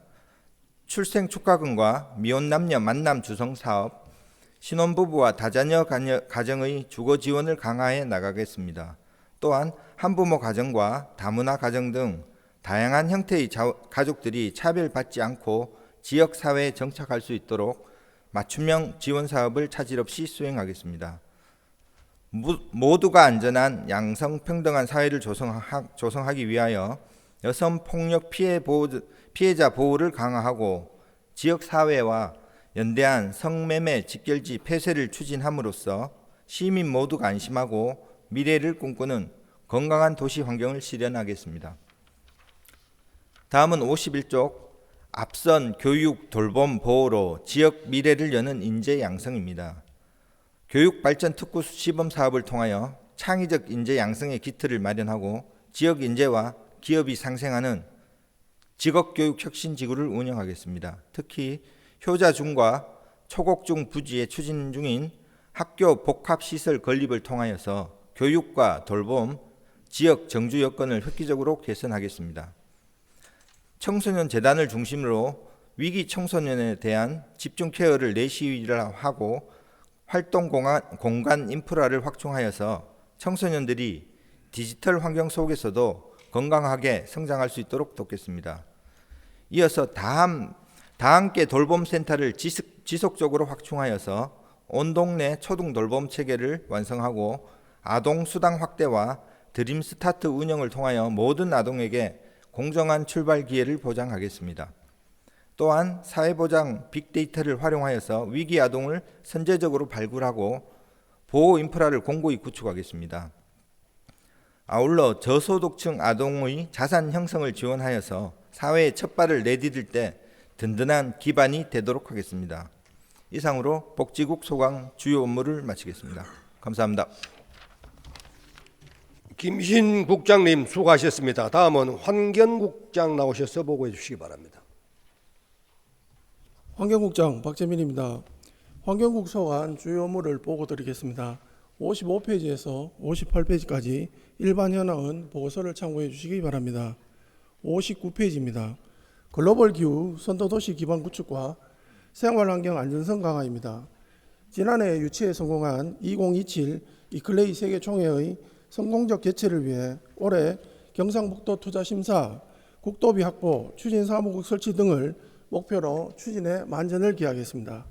출생 축하금과 미혼 남녀 만남 주성 사업, 신혼부부와 다자녀 가정의 주거 지원을 강화해 나가겠습니다. 또한 한부모 가정과 다문화 가정 등 다양한 형태의 가족들이 차별받지 않고 지역사회에 정착할 수 있도록 맞춤형 지원 사업을 차질 없이 수행하겠습니다. 모두가 안전한 양성평등한 사회를 조성하기 위하여 여성폭력 피해자 보호를 강화하고 지역사회와 연대한 성매매 직결지 폐쇄를 추진함으로써 시민 모두가 안심하고 미래를 꿈꾸는 건강한 도시 환경을 실현하겠습니다. 다음은 51쪽 앞선 교육, 돌봄, 보호로 지역 미래를 여는 인재 양성입니다. 교육발전 특구 시범 사업을 통하여 창의적 인재 양성의 기틀을 마련하고 지역 인재와 기업이 상생하는 직업교육 혁신지구를 운영하겠습니다. 특히 효자중과 초곡중 부지에 추진 중인 학교 복합시설 건립을 통하여서 교육과 돌봄, 지역 정주 여건을 획기적으로 개선하겠습니다. 청소년 재단을 중심으로 위기 청소년에 대한 집중 케어를 내시하고 활동 공간 인프라를 확충하여서 청소년들이 디지털 환경 속에서도 건강하게 성장할 수 있도록 돕겠습니다. 이어서 다함께 돌봄센터를 지속적으로 확충하여서 온 동네 초등 돌봄 체계를 완성하고 아동 수당 확대와 드림 스타트 운영을 통하여 모든 아동에게 공정한 출발 기회를 보장하겠습니다. 또한 사회보장 빅데이터를 활용하여서 위기 아동을 선제적으로 발굴하고 보호 인프라를 공고히 구축하겠습니다. 아울러 저소득층 아동의 자산 형성을 지원하여서 사회에 첫 발을 내디딜 때 든든한 기반이 되도록 하겠습니다. 이상으로 복지국 소강 주요 업무를 마치겠습니다. 감사합니다. 김신 국장님 수고하셨습니다. 다음은 환경국장 나오셔서 보고해 주시기 바랍니다. 환경국장 박재민입니다. 환경국 소관 주요 업무를 보고드리겠습니다. 55페이지에서 58페이지까지 일반 현황은 보고서를 참고해 주시기 바랍니다. 59페이지입니다. 글로벌 기후 선도도시 기반 구축과 생활환경 안전성 강화입니다. 지난해 유치에 성공한 2027 이클레이 세계총회의 성공적 개최를 위해 올해 경상북도 투자심사, 국도비 확보, 추진사무국 설치 등을 목표로 추진에 만전을 기하겠습니다.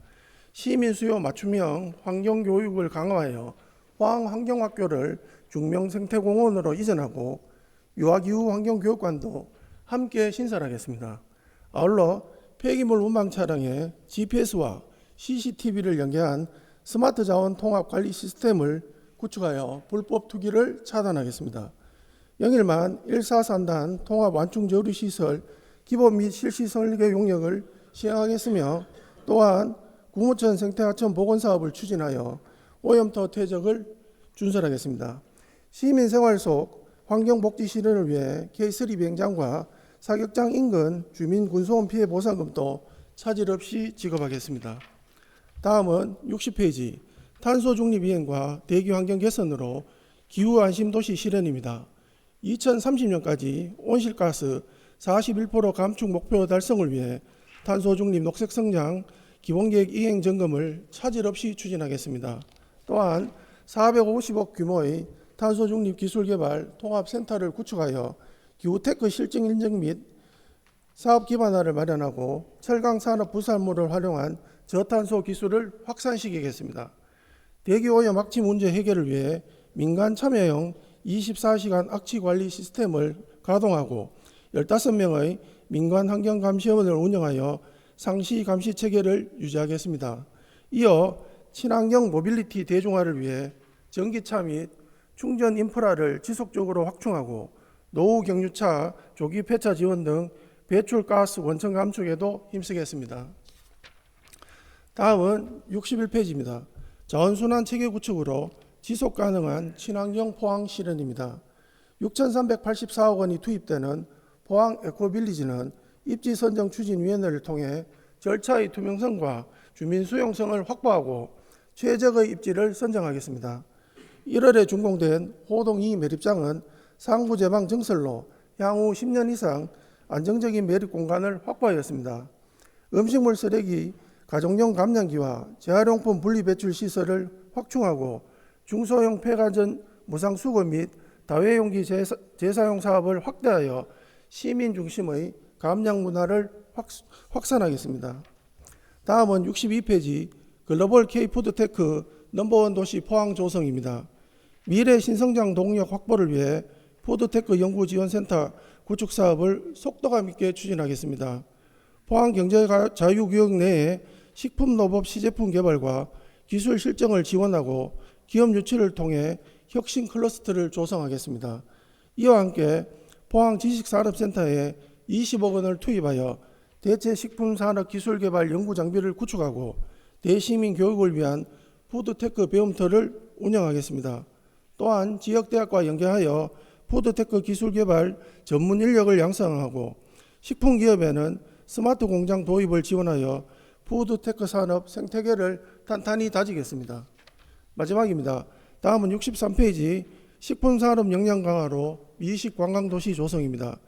시민 수요 맞춤형 환경교육을 강화하여 포항환경학교를 중명생태공원으로 이전하고 유아기후 환경교육관도 함께 신설하겠습니다. 아울러 폐기물 운방 차량에 GPS와 CCTV를 연계한 스마트 자원 통합 관리 시스템을 구축하여 불법 투기를 차단하겠습니다. 영일만 143단 통합 완충 저류 시설 기본 및 실시 설계 용역을 시행하겠으며 또한 구무천 생태하천 복원 사업을 추진하여 오염토 퇴적을 준설하겠습니다. 시민 생활 속 환경복지 실현을 위해 K3 비행장과 사격장 인근 주민 군소음 피해 보상금도 차질 없이 지급하겠습니다. 다음은 60페이지 탄소 중립 이행과 대기 환경 개선으로 기후 안심 도시 실현입니다. 2030년까지 온실가스 41% 감축 목표 달성을 위해 탄소 중립 녹색 성장 기본계획 이행 점검을 차질 없이 추진하겠습니다. 또한 450억 규모의 탄소 중립 기술 개발 통합센터를 구축하여 기후테크 실증 인증 및 사업 기반화를 마련하고 철강 산업 부산물을 활용한 저탄소 기술을 확산시키겠습니다. 대기 오염 악취 문제 해결을 위해 민간 참여형 24시간 악취 관리 시스템을 가동하고 15명의 민간 환경 감시원을 운영하여 상시 감시 체계를 유지하겠습니다. 이어 친환경 모빌리티 대중화를 위해 전기차 및 충전 인프라를 지속적으로 확충하고 노후 경유차 조기 폐차 지원 등 배출가스 원천 감축에도 힘쓰겠습니다. 다음은 61페이지입니다. 자원순환 체계 구축으로 지속 가능한 친환경 포항 실현입니다. 6,384억 원이 투입되는 포항 에코빌리지는 입지 선정 추진위원회를 통해 절차의 투명성과 주민 수용성을 확보하고 최적의 입지를 선정하겠습니다. 1월에 준공된 호동 2 매립장은 상부 제방 증설로 향후 10년 이상 안정적인 매립 공간을 확보하였습니다. 음식물 쓰레기, 가정용 감량기와 재활용품 분리 배출 시설을 확충하고 중소형 폐가전 무상 수거 및 다회용기 재사용 사업을 확대하여 시민 중심의 감량 문화를 확산하겠습니다. 다음은 62페이지 글로벌 K푸드테크 넘버원 도시 포항 조성입니다. 미래 신성장 동력 확보를 위해 푸드테크 연구지원센터 구축 사업을 속도감 있게 추진하겠습니다. 포항 경제자유구역 내에 식품노법 시제품 개발과 기술 실증을 지원하고 기업 유치를 통해 혁신 클러스터를 조성하겠습니다. 이와 함께 포항 지식산업센터에 20억 원을 투입하여 대체 식품산업 기술개발 연구장비를 구축하고 대시민 교육을 위한 푸드테크 배움터를 운영하겠습니다. 또한 지역대학과 연계하여 푸드테크 기술개발 전문 인력을 양성하고 식품기업에는 스마트 공장 도입을 지원하여 푸드테크 산업 생태계를 탄탄히 다지겠습니다. 마지막입니다. 다음은 63페이지 식품산업 역량 강화로 미식관광도시 조성입니다.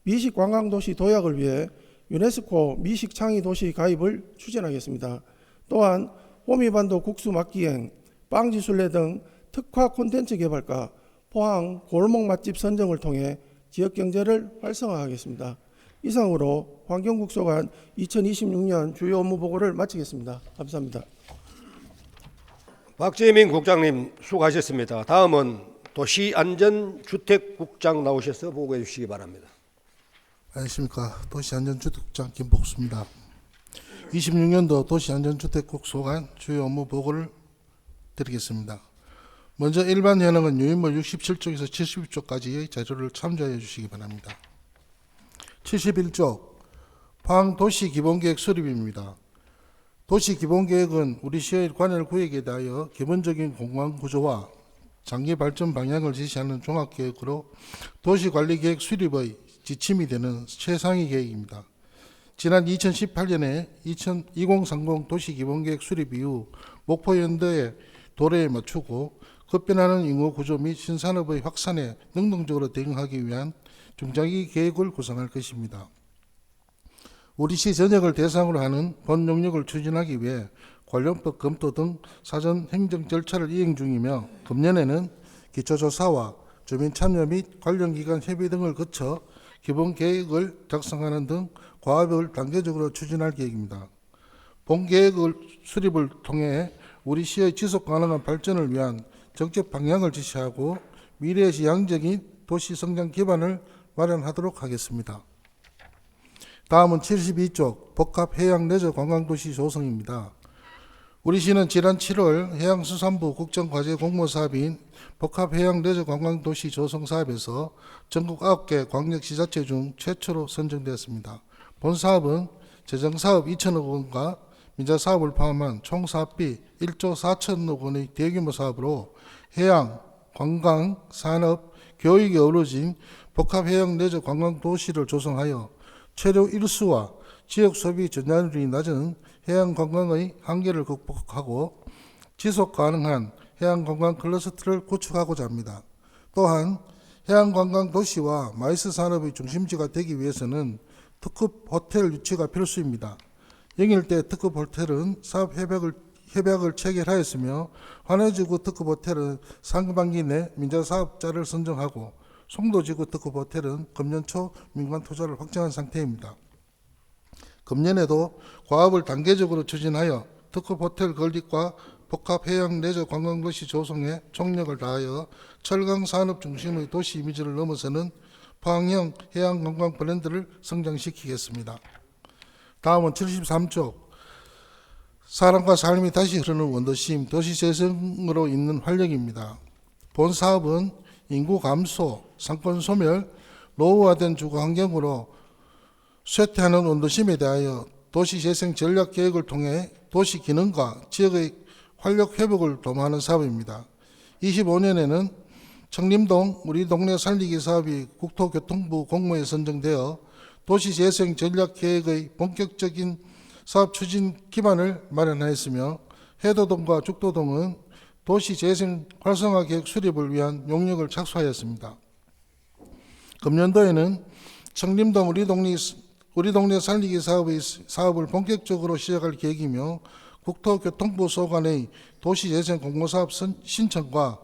미식관광도시 도약을 위해 유네스코 미식창의도시 가입을 추진하겠습니다. 또한 호미반도 국수 맛기행, 빵지술래 등 특화 콘텐츠 개발과 포항 골목 맛집 선정을 통해 지역경제를 활성화하겠습니다. 이상으로 환경국 소관 2026년 주요 업무 보고를 마치겠습니다. 감사합니다. 박재민 국장님 수고하셨습니다. 다음은 도시안전주택국장 나오셔서 보고해 주시기 바랍니다. 안녕하십니까. 도시안전주택국장 김복수입니다. 26년도 도시안전주택국 소관 주요 업무 보고를 드리겠습니다. 먼저 일반 현황은 유인물 67쪽에서 72쪽까지의 자료를 참조해 주시기 바랍니다. 71쪽 포항 도시기본계획 수립입니다. 도시기본계획은 우리 시의 관할 구역에 대하여 기본적인 공간구조와 장기발전 방향을 제시하는 종합계획으로 도시관리계획 수립의 지침이 되는 최상위 계획입니다. 지난 2018년에 2030 도시기본계획 수립 이후 목포연도의 도래에 맞추고 급변하는 인구구조 및 신산업의 확산에 능동적으로 대응하기 위한 중장기 계획을 구성할 것입니다. 우리 시 전역을 대상으로 하는 본 용역을 추진하기 위해 관련법 검토 등 사전 행정 절차를 이행 중이며 금년에는 기초조사와 주민 참여 및 관련 기관 협의 등을 거쳐 기본 계획을 작성하는 등 과업을 단계적으로 추진할 계획입니다. 본 계획을 수립을 통해 우리 시의 지속 가능한 발전을 위한 정책 방향을 지시하고 미래지향적인 도시 성장 기반을 마련하도록 하겠습니다. 다음은 72쪽 복합해양레저 관광도시 조성입니다. 우리 시는 지난 7월 해양수산부 국정과제 공모사업인 복합해양레저 관광도시 조성사업에서 전국 9개 광역시자체 중 최초로 선정되었습니다. 본 사업은 재정사업 2천억 원과 민자사업을 포함한 총 사업비 1조 4천억 원의 대규모 사업으로 해양, 관광, 산업, 교육이 어우러진 복합해양레저 관광도시를 조성하여 체류 일수와 지역 소비 전환율이 낮은 해양관광의 한계를 극복하고 지속가능한 해양관광 클러스터를 구축하고자 합니다. 또한 해양관광 도시와 마이스 산업의 중심지가 되기 위해서는 특급 호텔 유치가 필수입니다. 영일대 특급 호텔은 사업 협약을 체결하였으며 환해지구 특급 호텔은 상반기 내 민자사업자를 선정하고 송도지구 특급 호텔은 금년 초 민관 투자를 확정한 상태입니다. 금년에도 과업을 단계적으로 추진하여 특급 호텔 건립과 복합해양레저 관광도시 조성에 총력을 다하여 철강 산업 중심의 도시 이미지를 넘어서는 포항형 해양관광 브랜드를 성장시키겠습니다. 다음은 73쪽 사람과 삶이 다시 흐르는 원도심 도시재생으로 있는 활력입니다. 본 사업은 인구 감소, 상권 소멸, 노후화된 주거 환경으로 쇠퇴하는 원도심에 대하여 도시재생 전략 계획을 통해 도시 기능과 지역의 활력 회복을 도모하는 사업입니다. 25년에는 청림동 우리 동네 살리기 사업이 국토교통부 공모에 선정되어 도시재생 전략 계획의 본격적인 사업 추진 기반을 마련하였으며 해도동과 죽도동은 도시재생 활성화 계획 수립을 위한 용역을 착수하였습니다. 금년도에는 청림동 우리 동네 살리기 사업을 본격적으로 시작할 계획이며 국토교통부 소관의 도시재생 공모사업 신청과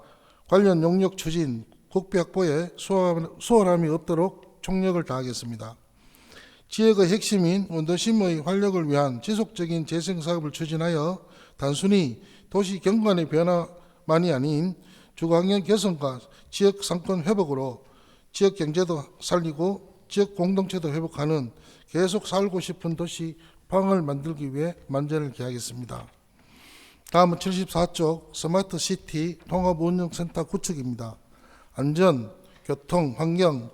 관련 용역 추진, 국비 확보에 수월함이 없도록 총력을 다하겠습니다. 지역의 핵심인 원도심의 활력을 위한 지속적인 재생사업을 추진하여 단순히 도시 경관의 변화만이 아닌 주거환경 개선과 지역 상권 회복으로 지역 경제도 살리고 지역 공동체도 회복하는 계속 살고 싶은 도시 포항을 만들기 위해 만전을 기하겠습니다. 다음은 74쪽 스마트시티 통합운영센터 구축입니다. 안전, 교통, 환경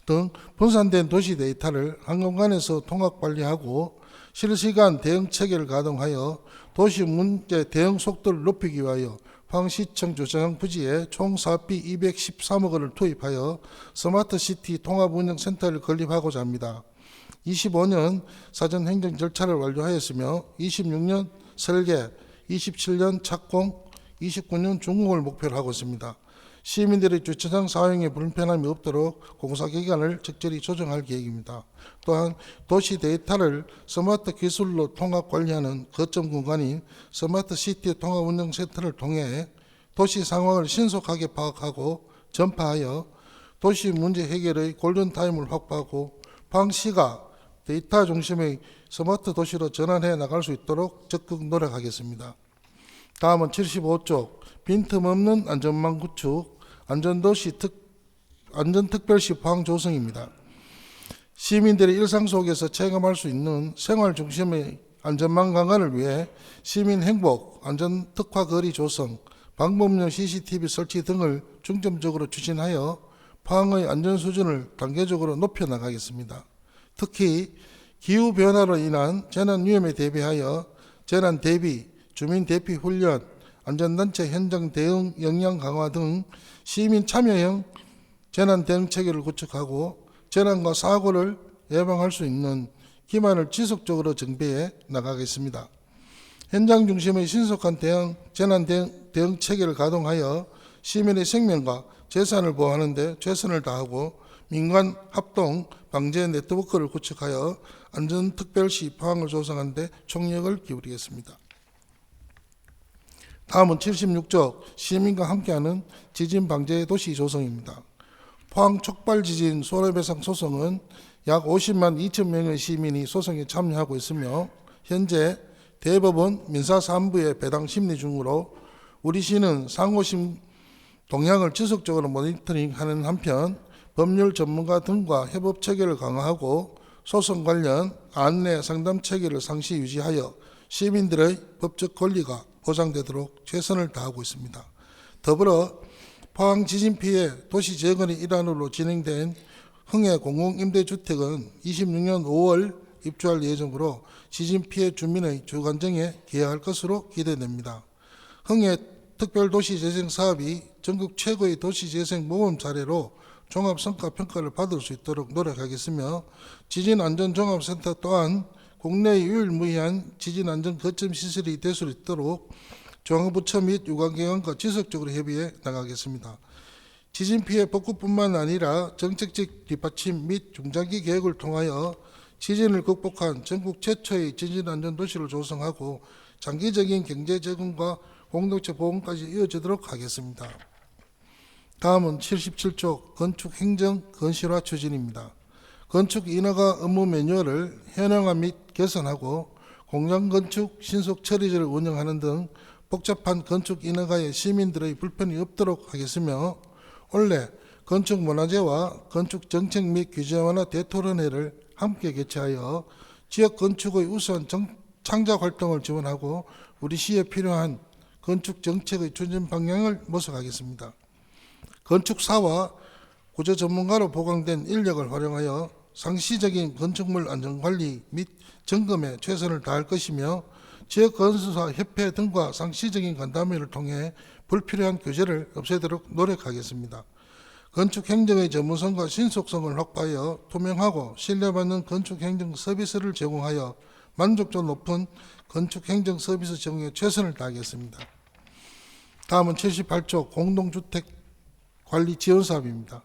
등 분산된 도시 데이터를 한 공간에서 통합 관리하고 실시간 대응 체계를 가동하여 도시 문제 대응 속도를 높이기 위하여 포항시청 주차장 부지에 총 사업비 213억 원을 투입하여 스마트시티 통합운영센터를 건립하고자 합니다. 25년 사전 행정 절차를 완료하였으며 26년 설계, 27년 착공, 29년 준공을 목표로 하고 있습니다. 시민들의 주차장 사용에 불편함이 없도록 공사기간을 적절히 조정할 계획입니다. 또한 도시 데이터를 스마트 기술로 통합 관리하는 거점 공간인 스마트시티 통합운영센터를 통해 도시 상황을 신속하게 파악하고 전파하여 도시 문제 해결의 골든타임을 확보하고 포항시가 데이터 중심의 스마트 도시로 전환해 나갈 수 있도록 적극 노력하겠습니다. 다음은 75쪽 빈틈없는 안전망 구축, 안전특별시 포항 조성입니다. 시민들의 일상 속에서 체감할 수 있는 생활 중심의 안전망 강화를 위해 시민 행복, 안전특화 거리 조성, 방범용 CCTV 설치 등을 중점적으로 추진하여 포항의 안전 수준을 단계적으로 높여 나가겠습니다. 특히 기후 변화로 인한 재난 위험에 대비하여 재난 대비, 주민 대피 훈련, 안전단체 현장 대응 역량 강화 등 시민 참여형 재난 대응 체계를 구축하고 재난과 사고를 예방할 수 있는 기반을 지속적으로 정비해 나가겠습니다. 현장 중심의 신속한 재난 대응 체계를 가동하여 시민의 생명과 재산을 보호하는 데 최선을 다하고 민간 합동 방제 네트워크를 구축하여 안전특별시 포항을 조성하는 데 총력을 기울이겠습니다. 다음은 76조 시민과 함께하는 지진 방제 도시 조성입니다. 포항 촉발 지진 손해배상 소송은 약 50만 2천 명의 시민이 소송에 참여하고 있으며 현재 대법원 민사사무부의 배당 심리 중으로 우리 시는 상호심 동향을 지속적으로 모니터링하는 한편 법률 전문가 등과 협업 체계를 강화하고 소송 관련 안내 상담 체계를 상시 유지하여 시민들의 법적 권리가 보장되도록 최선을 다하고 있습니다. 더불어 포항 지진 피해 도시 재건의 일환으로 진행된 흥해 공공임대주택은 26년 5월 입주할 예정으로 지진 피해 주민의 주관정에 기여할 것으로 기대됩니다. 흥해 특별도시재생 사업이 전국 최고의 도시재생 모범 사례로 종합성과평가를 받을 수 있도록 노력하겠으며 지진안전종합센터 또한 국내의 유일무이한 지진안전 거점 시설이 될 수 있도록 중앙부처 및 유관기관과 지속적으로 협의해 나가겠습니다. 지진 피해 복구뿐만 아니라 정책적 뒷받침 및 중장기 계획을 통하여 지진을 극복한 전국 최초의 지진안전도시를 조성하고 장기적인 경제 재건과 공동체 보험까지 이어지도록 하겠습니다. 다음은 77조 건축행정 건실화 추진입니다. 건축 인허가 업무 매뉴얼을 현황화 및 개선하고 공장건축 신속 처리제를 운영하는 등 복잡한 건축 인허가에 시민들의 불편이 없도록 하겠으며 올해 건축문화제와 건축정책 및 규제 완화 대토론회를 함께 개최하여 지역 건축의 우수한 창작 활동을 지원하고 우리 시에 필요한 건축 정책의 추진 방향을 모색하겠습니다. 건축사와 구조 전문가로 보강된 인력을 활용하여 상시적인 건축물 안전관리 및 점검에 최선을 다할 것이며 지역 건설사 협회 등과 상시적인 간담회를 통해 불필요한 규제를 없애도록 노력하겠습니다. 건축행정의 전문성과 신속성을 확보하여 투명하고 신뢰받는 건축행정 서비스를 제공하여 만족도 높은 건축행정 서비스 제공에 최선을 다하겠습니다. 다음은 78조 공동주택 관리 지원 사업입니다.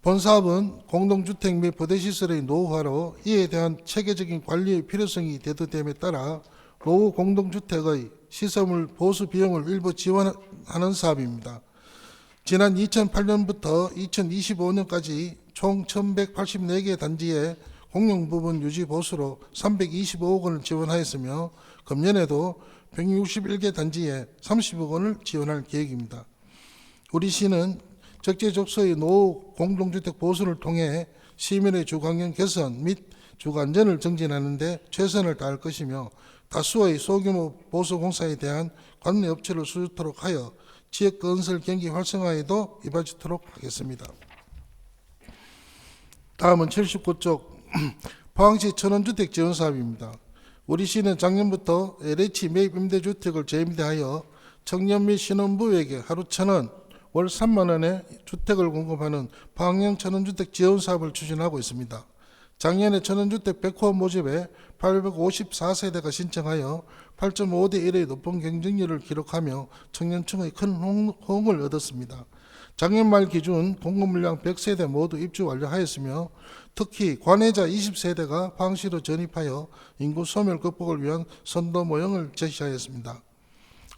본 사업은 공동주택 및 부대시설의 노후화로 이에 대한 체계적인 관리의 필요성이 대두됨에 따라 노후 공동주택의 시설물 보수 비용을 일부 지원하는 사업입니다. 지난 2008년부터 2025년까지 총 1184개 단지에 공용 부분 유지 보수로 325억 원을 지원하였으며 금년에도 161개 단지에 30억 원을 지원할 계획입니다. 우리 시는 적재적소의 노후 공동주택 보수를 통해 시민의 주거환경 개선 및 주거안전을 증진하는 데 최선을 다할 것이며 다수의 소규모 보수 공사에 대한 관내 업체를 수주토록 하여 지역 건설 경기 활성화에도 이바지토록 하겠습니다. 다음은 79쪽 포항시 천원주택 지원 사업입니다. 우리 시는 작년부터 LH 매입 임대주택을 재임대하여 청년 및 신혼부부에게 하루 1,000원, 월 3만 원의 주택을 공급하는 포항형 천원주택 지원 사업을 추진하고 있습니다. 작년에 천원주택 100호 모집에 854세대가 신청하여 8.5대 1의 높은 경쟁률을 기록하며 청년층의 큰 호응을 얻었습니다. 작년 말 기준 공급물량 100세대 모두 입주 완료하였으며 특히 관해자 20세대가 포항시로 전입하여 인구 소멸 극복을 위한 선도 모형을 제시하였습니다.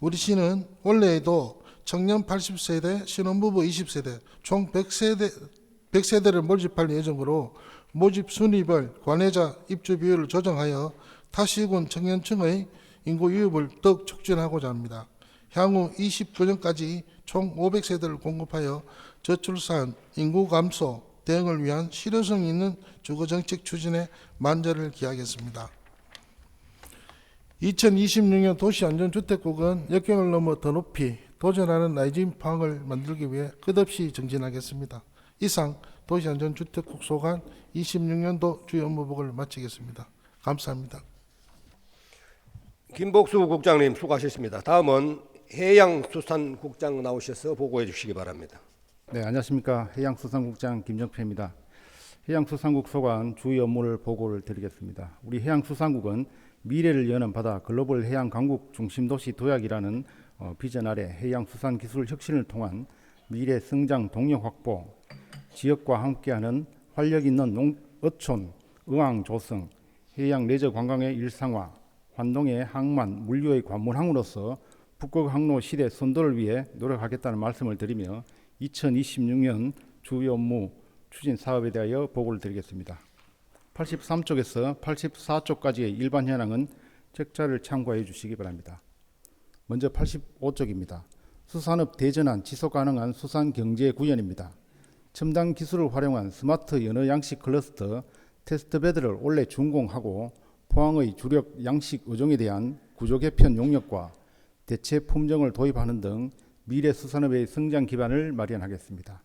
우리 시는 올해에도 청년 80세대, 신혼부부 20세대, 총 100세대를 모집할 예정으로 모집 순위별 관해자 입주 비율을 조정하여 타시군 청년층의 인구 유입을 더욱 촉진하고자 합니다. 향후 29년까지 총 500세대를 공급하여 저출산, 인구 감소 대응을 위한 실효성 있는 주거정책 추진에 만전을 기하겠습니다. 2026년 도시안전주택국은 역경을 넘어 더 높이 도전하는 라이징 포항을 만들기 위해 끝없이 정진하겠습니다. 이상 도시안전주택국 소관 26년도 주요 업무보고를 마치겠습니다. 감사합니다. 김복수 국장님 수고하셨습니다. 다음은 해양수산국장 나오셔서 보고해 주시기 바랍니다. 네, 안녕하십니까. 해양수산국장 김정표입니다. 해양수산국 소관 주요 업무를 보고를 드리겠습니다. 우리 해양수산국은 미래를 여는 바다 글로벌 해양 강국 중심 도시 도약이라는 비전 아래 해양수산 기술 혁신을 통한 미래 성장 동력 확보, 지역과 함께하는 활력 있는 어촌, 의왕 조성, 해양 레저 관광의 일상화, 환동의 항만, 물류의 관문항으로서 북극 항로 시대 선도를 위해 노력하겠다는 말씀을 드리며 2026년 주요 업무 추진 사업에 대하여 보고를 드리겠습니다. 83쪽에서 84쪽까지의 일반 현황은 책자를 참고해 주시기 바랍니다. 먼저 85쪽입니다. 수산업 대전환 지속 가능한 수산 경제 구현입니다. 첨단 기술을 활용한 스마트 연어 양식 클러스터 테스트베드를 올해 준공하고 포항의 주력 양식 어종에 대한 구조 개편 용역과 대체 품종을 도입하는 등 미래 수산업의 성장 기반을 마련하겠습니다.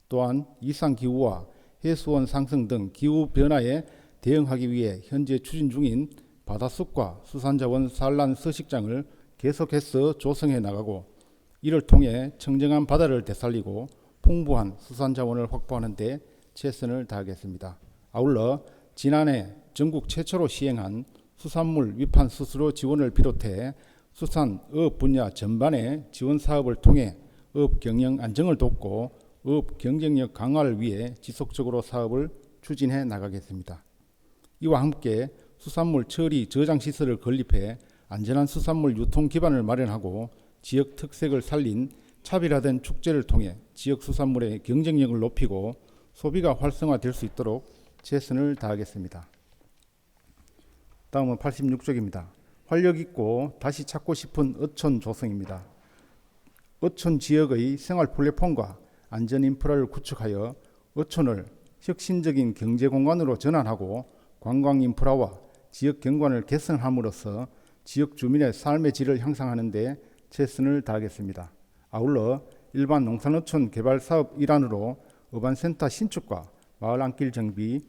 또한 이상 기후와 해수온 상승 등 기후 변화에 대응하기 위해 현재 추진 중인 바다숲과 수산자원 산란 서식장을 계속해서 조성해 나가고 이를 통해 청정한 바다를 되살리고 풍부한 수산자원을 확보하는 데 최선을 다하겠습니다. 아울러 지난해 전국 최초로 시행한 수산물 위판 수수료 지원을 비롯해 수산업 분야 전반의 지원 사업을 통해 업 경영 안정을 돕고 업 경쟁력 강화를 위해 지속적으로 사업을 추진해 나가겠습니다. 이와 함께 수산물 처리 저장 시설을 건립해 안전한 수산물 유통 기반을 마련하고 지역 특색을 살린 차별화된 축제를 통해 지역 수산물의 경쟁력을 높이고 소비가 활성화될 수 있도록 최선을 다하겠습니다. 다음은 86쪽입니다. 활력 있고 다시 찾고 싶은 어촌 조성입니다. 어촌 지역의 생활 플랫폼과 안전 인프라를 구축하여 어촌을 혁신적인 경제 공간으로 전환하고 관광 인프라와 지역 경관을 개선함으로써 지역 주민의 삶의 질을 향상하는 데 최선을 다하겠습니다. 아울러 일반 농산어촌 개발 사업 일환으로 어반센터 신축과 마을 안길 정비,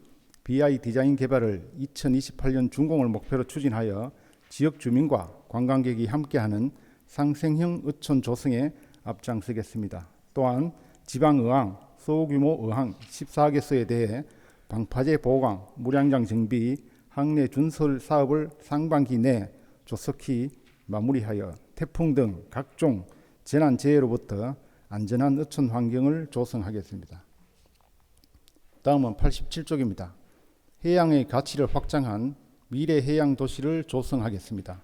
BI 디자인 개발을 2028년 준공을 목표로 추진하여 지역 주민과 관광객이 함께하는 상생형 어촌 조성에 앞장서겠습니다. 또한 지방의항, 소규모 의항 14개소에 대해 방파제 보강, 물양장 정비, 항내 준설 사업을 상반기 내 조속히 마무리하여 태풍 등 각종 재난재해로부터 안전한 어촌 환경을 조성하겠습니다. 다음은 87쪽입니다. 해양의 가치를 확장한 미래 해양 도시를 조성하겠습니다.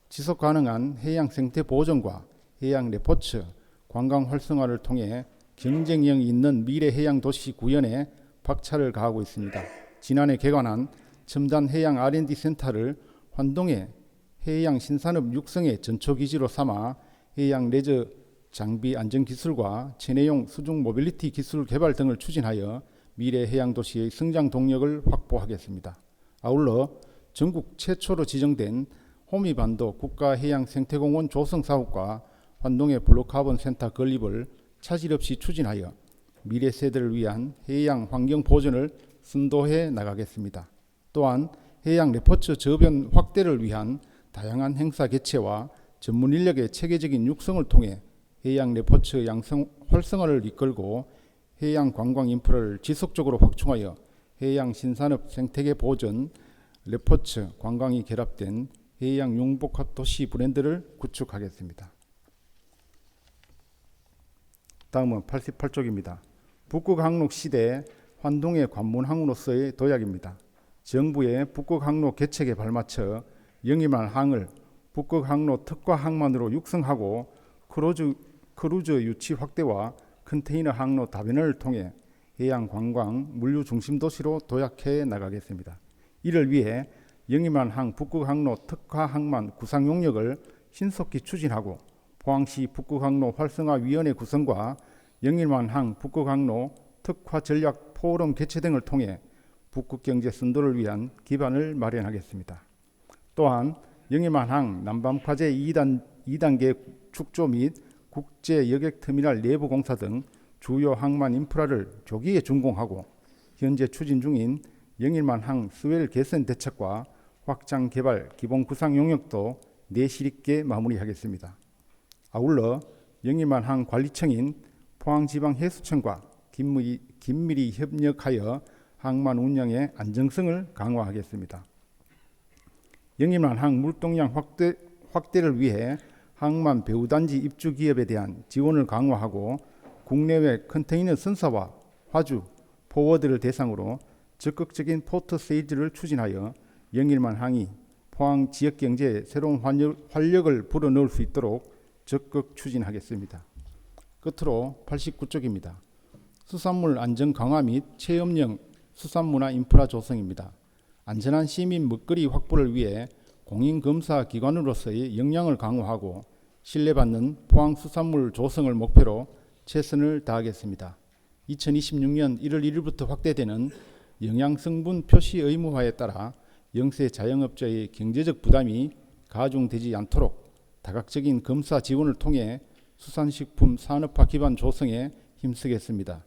지속 가능한 해양 생태 보존과 해양 레포츠, 관광 활성화를 통해 경쟁력 있는 미래 해양 도시 구현에 박차를 가하고 있습니다. 지난해 개관한 첨단 해양 R&D 센터를 환동의 해양 신산업 육성의 전초기지로 삼아 해양 레저 장비 안전 기술과 체내용 수중 모빌리티 기술 개발 등을 추진하여 미래 해양 도시의 성장 동력을 확보하겠습니다. 아울러 전국 최초로 지정된 호미반도 국가해양생태공원 조성 사업과 환동의 블루카본 센터 건립을 차질 없이 추진하여 미래 세대를 위한 해양 환경 보존을 선도해 나가겠습니다. 또한 해양 레포츠 저변 확대를 위한 다양한 행사 개최와 전문 인력의 체계적인 육성을 통해 해양 레포츠 양성 활성화를 이끌고 해양 관광 인프라를 지속적으로 확충하여 해양 신산업 생태계 보존, 레포츠, 관광이 결합된 해양 융복합 도시 브랜드를 구축하겠습니다. 다음은 88쪽입니다. 북극항로 시대 환동의 관문항으로서의 도약입니다. 정부의 북극항로 개척에 발맞춰 영위만 항을 북극항로 특화 항만으로 육성하고 크루즈 유치 확대와 컨테이너 항로 다변화를 통해 해양 관광 물류 중심 도시로 도약해 나가겠습니다. 이를 위해 영위만 항 북극항로 특화 항만 구상 용역을 신속히 추진하고 포항시 북극항로 활성화위원회 구성과 영일만 항 북극항로 특화 전략 포럼 개최 등을 통해 북극경제 선도를 위한 기반을 마련하겠습니다. 또한 영일만 항 남밤과제 2단계 축조 및 국제 여객터미널 내부 공사 등 주요 항만 인프라를 조기에 준공하고 현재 추진 중인 영일만 항 스웰 개선 대책과 확장 개발 기본 구상 용역도 내실 있게 마무리하겠습니다. 아울러 영일만 항 관리청인 포항지방해수청과 긴밀히 협력하여 항만 운영의 안정성을 강화하겠습니다. 영일만 항 물동량 확대를 위해 항만 배후단지 입주 기업에 대한 지원을 강화하고 국내외 컨테이너 선사와 화주, 포워드를 대상으로 적극적인 포트 세일즈를 추진하여 영일만 항이 포항 지역 경제에 새로운 활력을 불어넣을 수 있도록 적극 추진하겠습니다. 끝으로 89쪽입니다. 수산물 안전 강화 및 체험형 수산문화 인프라 조성입니다. 안전한 시민 먹거리 확보를 위해 공인검사 기관으로서의 역량을 강화하고 신뢰받는 포항 수산물 조성을 목표로 최선을 다하겠습니다. 2026년 1월 1일부터 확대되는 영양성분 표시 의무화에 따라 영세 자영업자의 경제적 부담이 가중되지 않도록 다각적인 검사 지원을 통해 수산식품 산업화 기반 조성에 힘쓰겠습니다.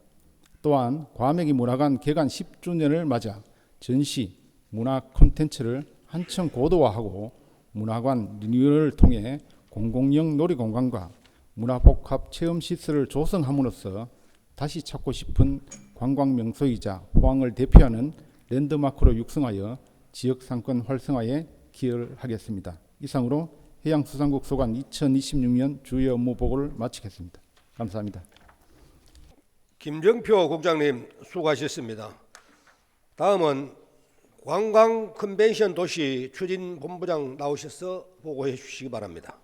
또한 과메기 문화관 개관 10주년을 맞아 전시, 문화 콘텐츠를 한층 고도화하고 문화관 리뉴얼을 통해 공공형 놀이공간과 문화복합 체험시설을 조성함으로써 다시 찾고 싶은 관광명소이자 포항을 대표하는 랜드마크로 육성하여 지역상권 활성화에 기여를 하겠습니다. 이상으로 해양수산국 소관 2026년 주요 업무 보고를 마치겠습니다. 감사합니다. 김정표 국장님 수고하셨습니다. 다음은 관광 컨벤션 도시 추진 본부장 나오셔서 보고해 주시기 바랍니다.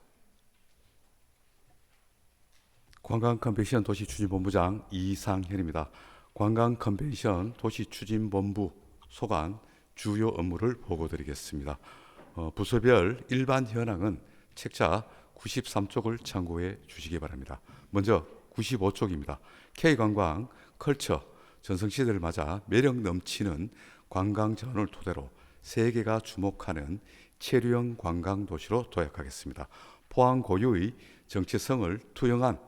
관광 컨벤션 도시 추진 본부장 이상현입니다. 관광 컨벤션 도시 추진 본부 소관 주요 업무를 보고드리겠습니다. 부서별 일반 현황은 책자 93쪽을 참고해 주시기 바랍니다. 먼저 95쪽입니다. K관광, 컬처, 전성시대를 맞아 매력 넘치는 관광 자원을 토대로 세계가 주목하는 체류형 관광 도시로 도약하겠습니다. 포항 고유의 정체성을 투영한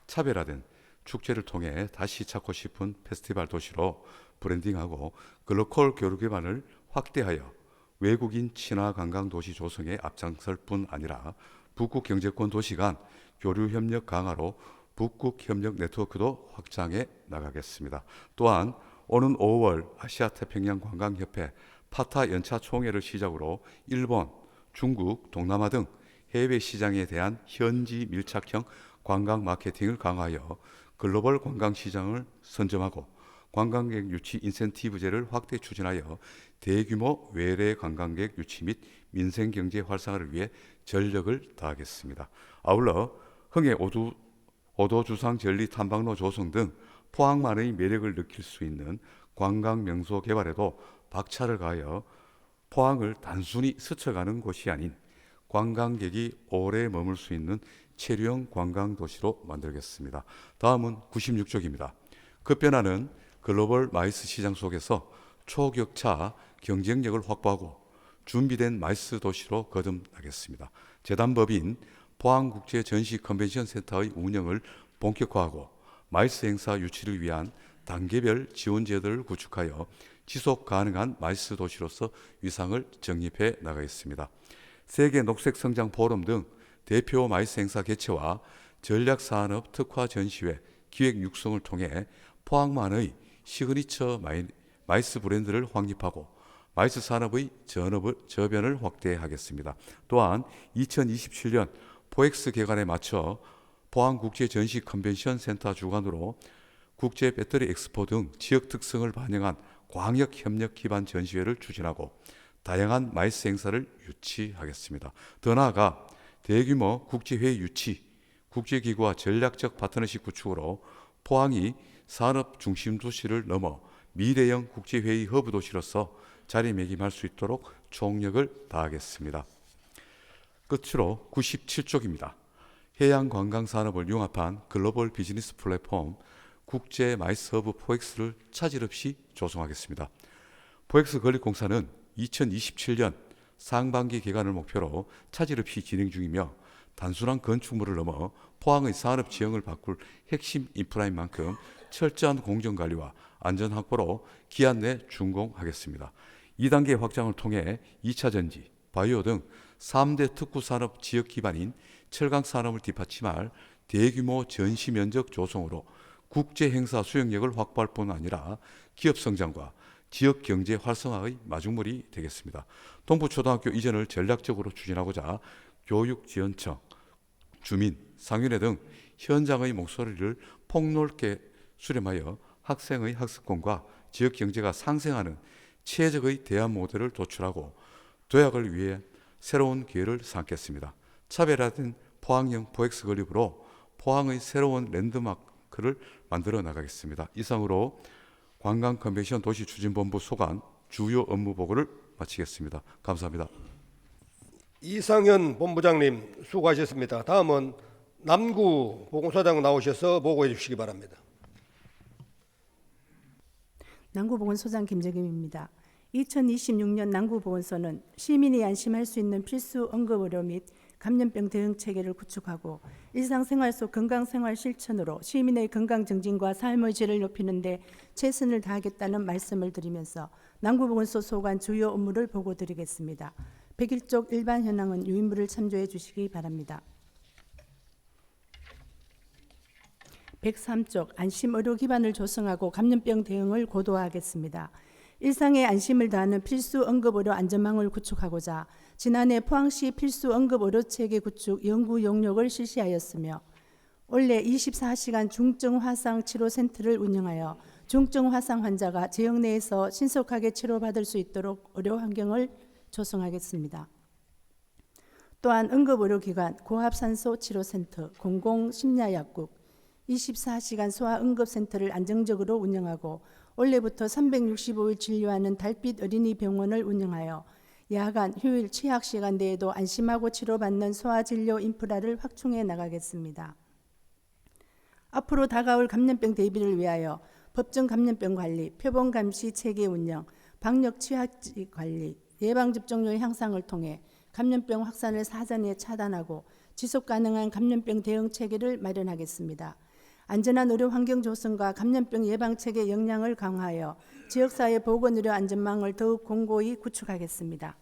차별화된 축제를 통해 다시 찾고 싶은 페스티벌 도시로 브랜딩하고 글로컬 교류 기반을 확대하여 외국인 친화 관광 도시 조성에 앞장설 뿐 아니라 북극 경제권 도시 간 교류 협력 강화로 북극 협력 네트워크도 확장해 나가겠습니다. 또한 오는 5월 아시아 태평양 관광협회 파타 연차 총회를 시작으로 일본, 중국, 동남아 등 해외 시장에 대한 현지 밀착형 관광 마케팅을 강화하여 글로벌 관광 시장을 선점하고 관광객 유치 인센티브제를 확대 추진하여 대규모 외래 관광객 유치 및 민생 경제 활성화를 위해 전력을 다하겠습니다. 아울러 흥해 오도주상 전리 탐방로 조성 등 포항만의 매력을 느낄 수 있는 관광 명소 개발에도 박차를 가하여 포항을 단순히 스쳐가는 곳이 아닌 관광객이 오래 머물 수 있는 체류형 관광 도시로 만들겠습니다. 다음은 96쪽입니다. 급변하는 글로벌 마이스 시장 속에서 초격차 경쟁력을 확보하고 준비된 마이스 도시로 거듭나겠습니다. 재단법인 포항국제전시 컨벤션센터의 운영을 본격화하고 마이스 행사 유치를 위한 단계별 지원 제도를 구축하여 지속 가능한 마이스 도시로서 위상을 정립해 나가겠습니다. 세계 녹색 성장 포럼 등 대표 마이스 행사 개최와 전략산업 특화 전시회 기획 육성을 통해 포항만의 시그니처 마이스 브랜드를 확립하고 마이스 산업의 저변을 확대하겠습니다. 또한 2027년 포엑스 개관에 맞춰 포항국제전시 컨벤션 센터 주관으로 국제 배터리 엑스포 등 지역 특성을 반영한 광역 협력 기반 전시회를 추진하고 다양한 마이스 행사를 유치하겠습니다. 더 나아가 대규모 국제회의 유치, 국제기구와 전략적 파트너십 구축으로 포항이 산업 중심 도시를 넘어 미래형 국제회의 허브 도시로서 자리매김할 수 있도록 총력을 다하겠습니다. 끝으로 97쪽입니다. 해양관광산업을 융합한 글로벌 비즈니스 플랫폼 국제 마이스 허브 포엑스를 차질 없이 조성하겠습니다. 포엑스 건립공사는 2027년 상반기 개관을 목표로 차질 없이 진행 중이며 단순한 건축물을 넘어 포항의 산업 지형을 바꿀 핵심 인프라인 만큼 철저한 공정관리와 안전 확보로 기한 내 준공하겠습니다. 2단계 확장을 통해 2차 전지, 바이오 등 3대 특구산업 지역 기반인 철강 산업을 뒷받침할 대규모 전시 면적 조성으로 국제 행사 수용력을 확보할 뿐 아니라 기업 성장과 지역 경제 활성화의 마중물이 되겠습니다. 동부초등학교 이전을 전략적으로 추진하고자 교육지원청, 주민, 상인회 등 현장의 목소리를 폭넓게 수렴하여 학생의 학습권과 지역 경제가 상생하는 체적의 대안 모델을 도출하고 도약을 위해 새로운 기회를 삼겠습니다. 차별화된 포항형 포엑스 건립으로 포항의 새로운 랜드마크를 만들어 나가겠습니다. 이상으로 관광 컨벤션 도시추진본부 소관 주요 업무 보고를 마치겠습니다. 감사합니다. 이상현 본부장님 수고하셨습니다. 다음은 남구 보건소장 나오셔서 보고해 주시기 바랍니다. 남구보건소장 김정임입니다. 2026년 남구보건소는 시민이 안심할 수 있는 필수 응급의료 및 감염병 대응 체계를 구축하고 일상생활 속 건강생활 실천으로 시민의 건강 증진과 삶의 질을 높이는 데 최선을 다하겠다는 말씀을 드리면서 남구보건소 소관 주요 업무를 보고드리겠습니다. 101쪽 일반 현황은 유인물을 참조해 주시기 바랍니다. 103쪽 안심의료 기반을 조성하고 감염병 대응을 고도화하겠습니다. 일상의 안심을 다하는 필수 응급의료 안전망을 구축하고자 지난해 포항시 필수 응급의료 체계 구축 연구 용역을 실시하였으며 올해 24시간 중증 화상 치료센터를 운영하여 중증 화상 환자가 지역 내에서 신속하게 치료받을 수 있도록 의료 환경을 조성하겠습니다. 또한 응급의료기관 고압산소 치료센터, 공공심야약국, 24시간 소아응급센터를 안정적으로 운영하고 올해부터 365일 진료하는 달빛 어린이 병원을 운영하여 야간, 휴일, 취약 시간대에도 안심하고 치료받는 소아진료 인프라를 확충해 나가겠습니다. 앞으로 다가올 감염병 대비를 위하여 법정 감염병 관리, 표본 감시 체계 운영, 방역 취약지 관리, 예방접종률 향상을 통해 감염병 확산을 사전에 차단하고 지속 가능한 감염병 대응 체계를 마련하겠습니다. 안전한 의료 환경 조성과 감염병 예방 체계 역량을 강화하여 지역사회 보건의료 안전망을 더욱 공고히 구축하겠습니다.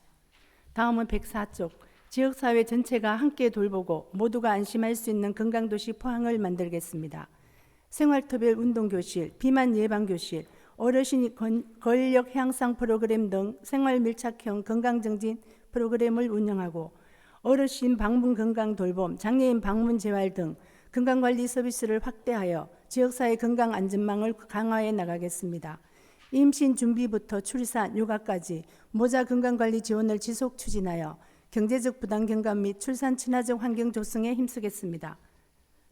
다음은 104쪽 지역사회 전체가 함께 돌보고 모두가 안심할 수 있는 건강도시 포항을 만들겠습니다. 생활터별 운동교실, 비만 예방교실, 어르신 권력 향상 프로그램 등 생활 밀착형 건강증진 프로그램을 운영하고 어르신 방문 건강 돌봄, 장애인 방문 재활 등 건강관리 서비스를 확대하여 지역사회 건강 안전망을 강화해 나가겠습니다. 임신 준비부터 출산, 육아까지 모자 건강관리 지원을 지속 추진하여 경제적 부담 경감 및 출산 친화적 환경 조성에 힘쓰겠습니다.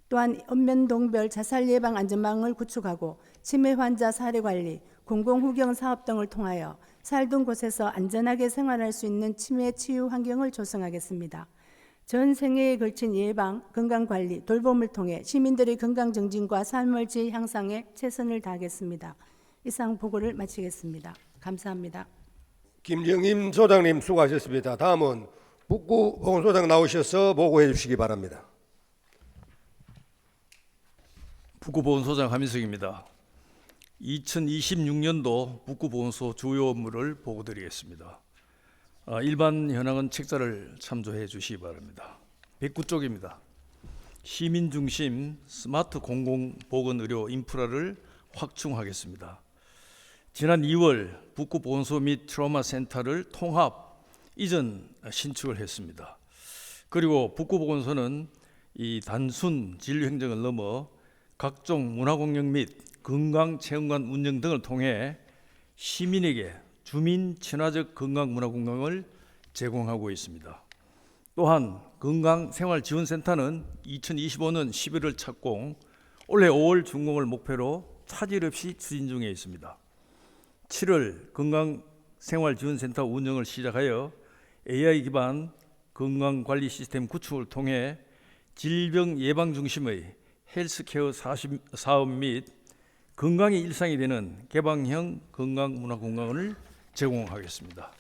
또한 읍면동별 자살 예방 안전망을 구축하고 치매 환자 사례 관리, 공공후경 사업 등을 통하여 살던 곳에서 안전하게 생활할 수 있는 치매 치유 환경을 조성하겠습니다. 전 생애에 걸친 예방, 건강관리, 돌봄을 통해 시민들의 건강 증진과 삶의 질 향상에 최선을 다하겠습니다. 이상 보고를 마치겠습니다. 감사합니다. 김정임 소장님 수고하셨습니다. 다음은 북구 보건소장 나오셔서 보고해 주시기 바랍니다. 북구보건소장 하민석입니다. 2026년도 북구보건소 주요 업무를 보고드리겠습니다. 일반 현황은 책자를 참조해 주시기 바랍니다. 109쪽입니다. 시민 중심 스마트 공공보건의료 인프라를 확충하겠습니다. 지난 2월 북구보건소 및 트라우마 센터를 통합 이전 신축을 했습니다. 그리고 북구보건소는 이 단순 진료 행정을 넘어 각종 문화공연 및 건강체험관 운영 등을 통해 시민에게 주민 친화적 건강문화공간을 제공하고 있습니다. 또한 건강생활지원센터는 2025년 11월 착공, 올해 5월 준공을 목표로 차질 없이 추진 중에 있습니다. 7월 건강생활지원센터 운영을 시작하여 AI 기반 건강관리 시스템 구축을 통해 질병 예방 중심의 헬스케어 사업 및 건강의 일상이 되는 개방형 건강문화공간을 제공하겠습니다.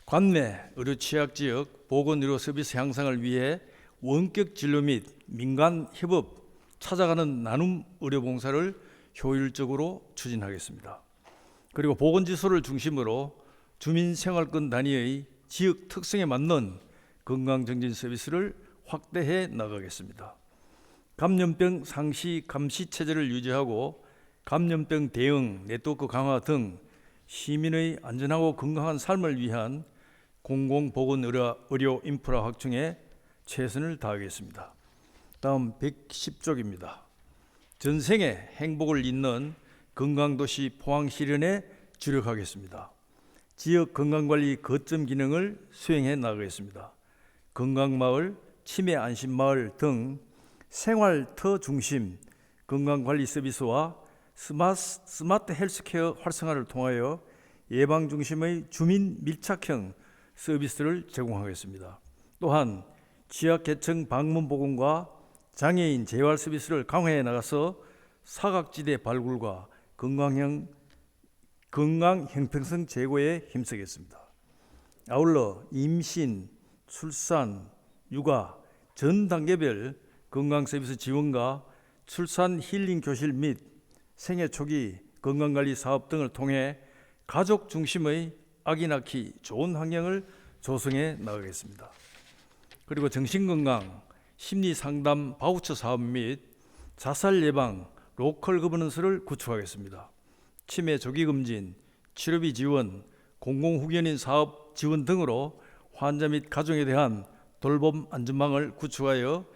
관내 의료 취약지역 보건의료 서비스 향상을 위해 원격 진료 및 민간 협업 찾아가는 나눔 의료봉사를 효율적으로 추진하겠습니다. 그리고 보건지소를 중심으로 주민생활권 단위의 지역 특성에 맞는 건강정진 서비스를 확대해 나가겠습니다. 감염병 상시 감시 체제를 유지하고 감염병 대응 네트워크 강화 등 시민의 안전하고 건강한 삶을 위한 공공보건의료 인프라 확충에 최선을 다하겠습니다. 다음 110쪽입니다. 전생에 행복을 잇는 건강도시 포항 실현에 주력하겠습니다. 지역 건강관리 거점 기능을 수행해 나가겠습니다. 건강마을, 치매 안심마을 등 생활터 중심 건강관리 서비스와 스마트 헬스케어 활성화를 통하여 예방 중심의 주민 밀착형 서비스를 제공하겠습니다. 또한 취약계층 방문 보건과 장애인 재활 서비스를 강화해 나가서 사각지대 발굴과 건강 형평성 제고에 힘쓰겠습니다. 아울러 임신, 출산, 육아, 전 단계별 건강 서비스 지원과 출산 힐링 교실 및 생애 초기 건강관리 사업 등을 통해 가족 중심의 아기 낳기 좋은 환경을 조성해 나가겠습니다. 그리고 정신건강, 심리상담 바우처 사업 및 자살 예방, 로컬 거버넌스를 구축하겠습니다. 치매 조기 검진, 치료비 지원, 공공후견인 사업 지원 등으로 환자 및 가족에 대한 돌봄 안전망을 구축하여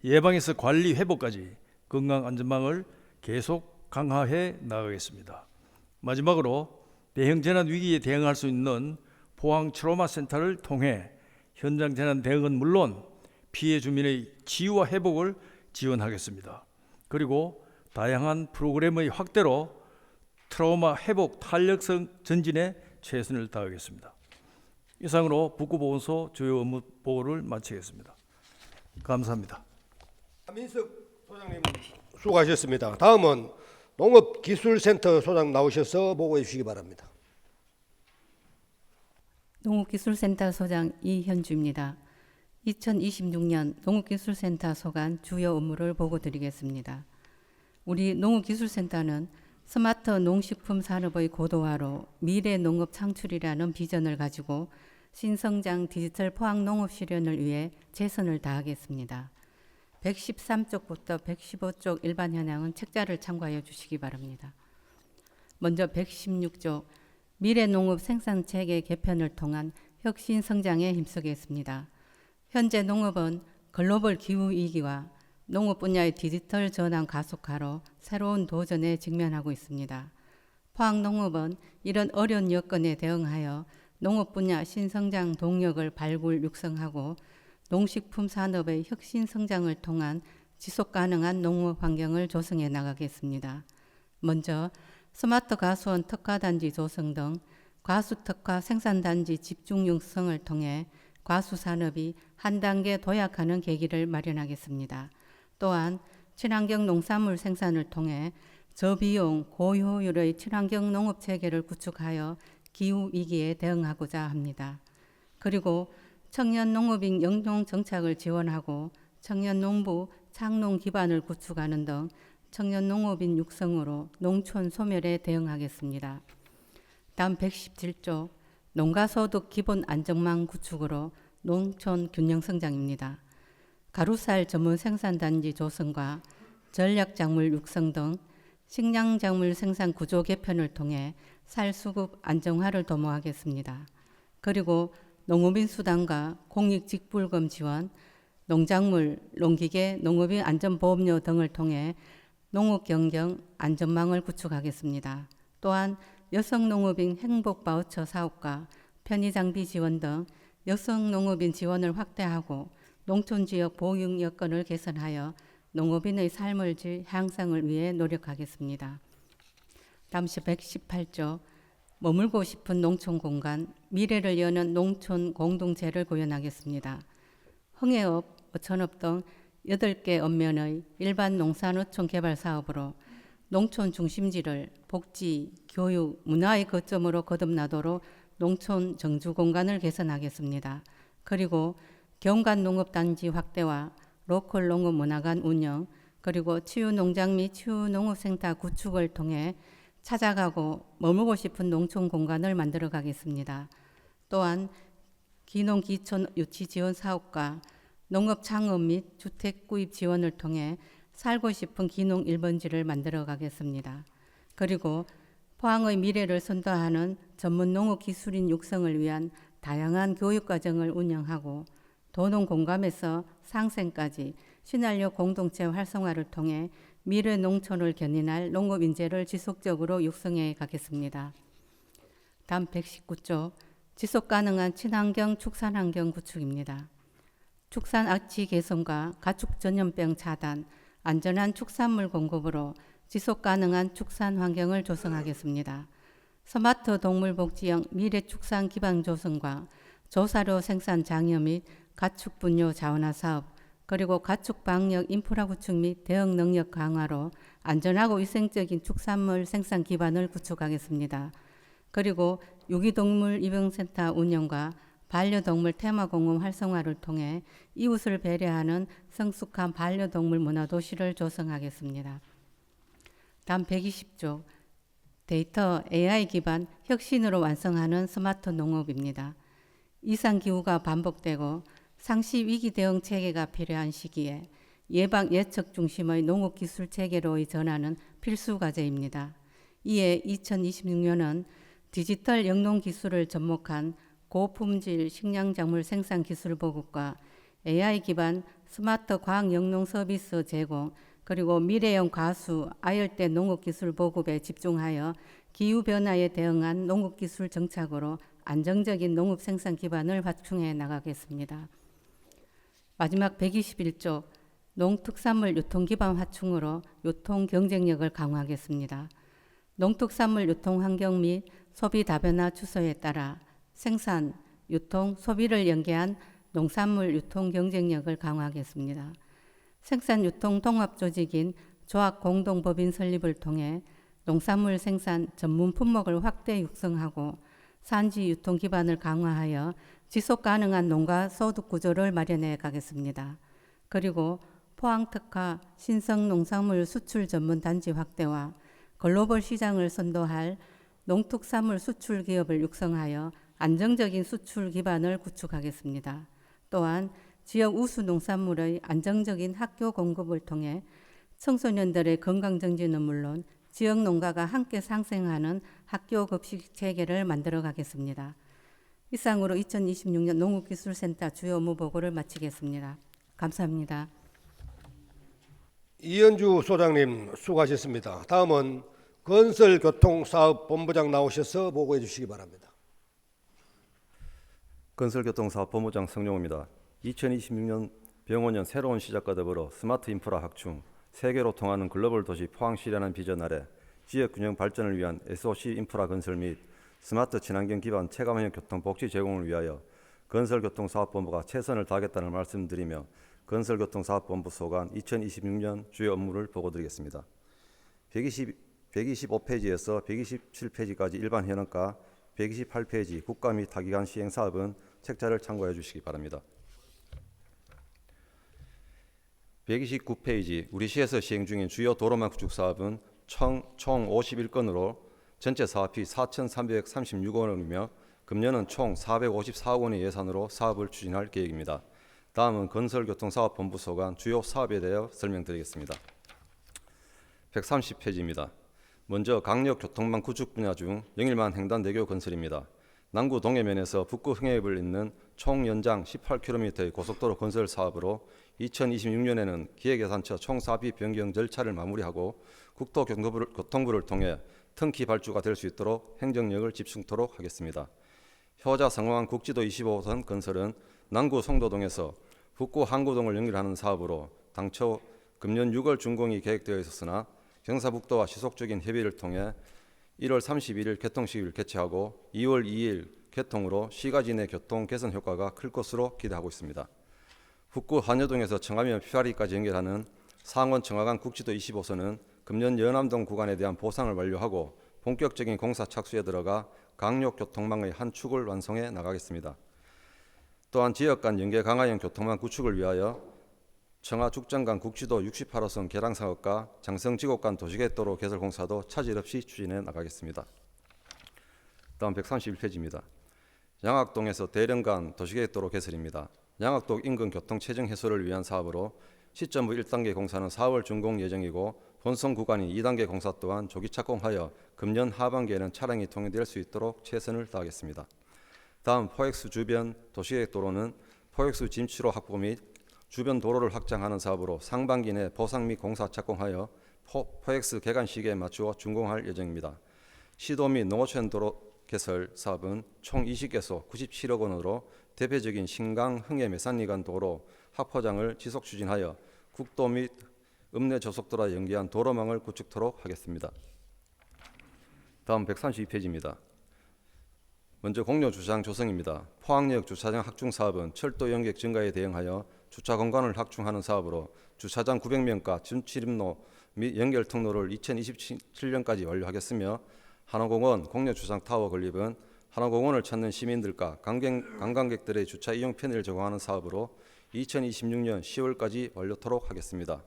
예방에서 관리 회복까지 건강 안전망을 계속 강화해 나가겠습니다. 마지막으로 대형 재난 위기에 대응할 수 있는 포항 트라우마 센터를 통해 현장 재난 대응은 물론 피해 주민의 치유와 회복을 지원하겠습니다. 그리고 다양한 프로그램의 확대로 트라우마 회복 탄력성 전진에 최선을 다하겠습니다. 이상으로 북구보건소 주요 업무 보고를 마치겠습니다. 감사합니다. 민석 소장님 수고하셨습니다. 다음은 농업기술센터 소장 나오셔서 보고해 주시기 바랍니다. 농업기술센터 소장 이현주입니다. 2026년 농업기술센터 소관 주요 업무를 보고드리겠습니다. 우리 농업기술센터는 스마트 농식품 산업의 고도화로 미래 농업 창출이라는 비전을 가지고 신성장 디지털 포항 농업 실현을 위해 최선을 다하겠습니다. 113쪽부터 115쪽 일반 현황은 책자를 참고하여 주시기 바랍니다. 먼저 116쪽 미래 농업 생산체계 개편을 통한 혁신 성장에 힘쓰겠습니다. 현재 농업은 글로벌 기후 위기와 농업 분야의 디지털 전환 가속화로 새로운 도전에 직면하고 있습니다. 포항 농업은 이런 어려운 여건에 대응하여 농업 분야 신성장 동력을 발굴 육성하고 농식품 산업의 혁신 성장을 통한 지속 가능한 농업 환경을 조성해 나가겠습니다. 먼저 스마트 가수원 특화단지 조성 등 과수 특화 생산단지 집중 육성을 통해 과수 산업이 한 단계 도약하는 계기를 마련하겠습니다. 또한 친환경 농산물 생산을 통해 저비용 고효율의 친환경 농업 체계를 구축하여 기후 위기에 대응하고자 합니다. 그리고 청년 농업인 영농 정착을 지원하고 청년 농부 창농 기반을 구축하는 등 청년 농업인 육성으로 농촌 소멸에 대응하겠습니다. 다음 117조 농가소득 기본 안정망 구축으로 농촌 균형 성장입니다. 가루쌀 전문 생산단지 조성과 전략작물 육성 등 식량작물 생산 구조 개편을 통해 쌀 수급 안정화를 도모하겠습니다. 그리고 농업인 수당과 공익직불금 지원, 농작물, 농기계, 농업인 안전보험료 등을 통해 농업경영 안전망을 구축하겠습니다. 또한 여성농업인 행복바우처 사업과 편의장비 지원 등 여성농업인 지원을 확대하고 농촌지역 보육 여건을 개선하여 농업인의 삶의 질 향상을 위해 노력하겠습니다. 다음 시 118조 머물고 싶은 농촌 공간, 미래를 여는 농촌 공동체를 구현하겠습니다. 흥해업, 어촌업 등 8개 읍면의 일반 농산어촌 개발 사업으로 농촌 중심지를 복지, 교육, 문화의 거점으로 거듭나도록 농촌 정주 공간을 개선하겠습니다. 그리고 경관 농업단지 확대와 로컬 농업 문화관 운영, 그리고 치유 농장 및 치유 농업센터 구축을 통해 찾아가고 머물고 싶은 농촌 공간을 만들어 가겠습니다. 또한 기농 기촌 유치 지원 사업과 농업 창업 및 주택 구입 지원을 통해 살고 싶은 기농 1번지를 만들어 가겠습니다. 그리고 포항의 미래를 선도하는 전문 농업 기술인 육성을 위한 다양한 교육 과정을 운영하고 도농 공감에서 상생까지 시날려 공동체 활성화를 통해 미래 농촌을 견인할 농업 인재를 지속적으로 육성해 가겠습니다. 다음 119조 지속 가능한 친환경 축산 환경 구축입니다. 축산 악취 개선과 가축 전염병 차단, 안전한 축산물 공급으로 지속 가능한 축산 환경을 조성하겠습니다. 스마트 동물 복지형 미래 축산 기반 조성과 조사료 생산 장려 및 가축 분뇨 자원화 사업, 그리고 가축 방역 인프라 구축 및 대응 능력 강화로 안전하고 위생적인 축산물 생산 기반을 구축하겠습니다. 그리고 유기동물 입양센터 운영과 반려동물 테마공원 활성화를 통해 이웃을 배려하는 성숙한 반려동물 문화도시를 조성하겠습니다. 다음 120조 데이터 AI 기반 혁신으로 완성하는 스마트 농업입니다. 이상기후가 반복되고 상시 위기 대응 체계가 필요한 시기에 예방 예측 중심의 농업 기술 체계로의 전환은 필수 과제입니다. 이에 2026년은 디지털 영농 기술을 접목한 고품질 식량작물 생산 기술 보급과 AI 기반 스마트 과학 영농 서비스 제공, 그리고 미래형 과수, 아열대 농업 기술 보급에 집중하여 기후 변화에 대응한 농업 기술 정착으로 안정적인 농업 생산 기반을 확충해 나가겠습니다. 마지막 121조 농특산물 유통 기반 확충으로 유통 경쟁력을 강화하겠습니다. 농특산물 유통 환경 및 소비 다변화 추세에 따라 생산, 유통, 소비를 연계한 농산물 유통 경쟁력을 강화하겠습니다. 생산 유통 통합 조직인 조합 공동법인 설립을 통해 농산물 생산 전문 품목을 확대 육성하고 산지 유통 기반을 강화하여 지속 가능한 농가 소득 구조를 마련해 가겠습니다. 그리고 포항 특화 신성 농산물 수출 전문 단지 확대와 글로벌 시장을 선도할 농특산물 수출 기업을 육성하여 안정적인 수출 기반을 구축하겠습니다. 또한 지역 우수 농산물의 안정적인 학교 공급을 통해 청소년들의 건강 정진은 물론 지역 농가가 함께 상생하는 학교 급식 체계를 만들어 가겠습니다. 이상으로 2026년 농업기술센터 주요 업무 보고를 마치겠습니다. 감사합니다. 이현주 소장님 수고하셨습니다. 다음은 건설교통사업본부장 나오셔서 보고해 주시기 바랍니다. 건설교통사업본부장 성용호입니다. 2026년 병원년 새로운 시작과 더불어 스마트 인프라 확충, 세계로 통하는 글로벌 도시 포항시라는 비전 아래 지역 균형 발전을 위한 SOC 인프라 건설 및 스마트 친환경 기반 체감형 교통 복지 제공을 위하여 건설교통사업본부가 최선을 다하겠다는 말씀드리며 건설교통사업본부 소관 2026년 주요 업무를 보고드리겠습니다. 125페이지에서 127페이지까지 일반 현황과 128페이지 국가 및 타기관 시행 사업은 책자를 참고해 주시기 바랍니다. 129페이지 우리 시에서 시행 중인 주요 도로망 구축 사업은 총 51건으로 전체 사업비 4,336억 원이며 금년은 총 454억 원의 예산으로 사업을 추진할 계획입니다. 다음은 건설교통사업본부 소관 주요 사업에 대해 설명드리겠습니다. 130페이지입니다. 먼저 강력교통망 구축 분야 중 영일만 횡단대교 건설입니다. 남구 동해면에서 북구 흥해입을 잇는 총 연장 18km의 고속도로 건설 사업으로 2026년에는 기획예산처 총 사업비 변경 절차를 마무리하고 국토교통부를 통해 턴키 발주가 될 수 있도록 행정력을 집중토록 하겠습니다. 효자 성황 국지도 25호선 건설은 남구 송도동에서 북구 항구동을 연결하는 사업으로 당초 금년 6월 준공이 계획되어 있었으나 경사북도와 지속적인 협의를 통해 1월 31일 개통식을 개최하고 2월 2일 개통으로 시가지 내 교통 개선 효과가 클 것으로 기대하고 있습니다. 북구 한여동에서 청암면 피파리까지 연결하는 상원 청하간 국지도 25호선은 금년 연암동 구간에 대한 보상을 완료하고 본격적인 공사 착수에 들어가 강력교통망의 한 축을 완성해 나가겠습니다. 또한 지역 간 연계 강화형 교통망 구축을 위하여 청하 죽전 간 국지도 68호선 개량 사업과 장성 지곡 간 도시계획도로 개설 공사도 차질 없이 추진해 나가겠습니다. 다음 131페이지입니다. 양학동에서 대령 간 도시계획도로 개설입니다. 양학동 인근 교통 체증 해소를 위한 사업으로 시점부 1단계 공사는 4월 준공 예정이고 본선 구간인 2단계 공사 또한 조기 착공하여 금년 하반기에는 차량이 통행될 수 있도록 최선을 다하겠습니다. 다음 포엑스 주변 도시계획도로는 포엑스 진출로 확보 및 주변 도로를 확장하는 사업으로 상반기 내 보상 및 공사 착공하여 포엑스 개관 시기에 맞추어 준공할 예정입니다. 시도 및 농어촌 도로 개설 사업은 총 20개소 97억 원으로 대표적인 신강 흥해 매산리 간 도로 확포장을 지속 추진하여 국도 및 읍내 저속도로 연계한 도로망을 구축토록 하겠습니다. 다음 132페이지입니다. 먼저 공료 주차장 조성입니다. 포항역 주차장 확충 사업은 철도 연객 증가에 대응하여 주차 공간을 확충하는 사업으로 주차장 900명과 준출입로 및 연결 통로를 2027년까지 완료하겠으며 한호공원 공료 주차장 타워 건립은 한호공원을 찾는 시민들과 관광객들의 주차 이용 편의를 제공하는 사업으로 2026년 10월까지 완료토록 하겠습니다.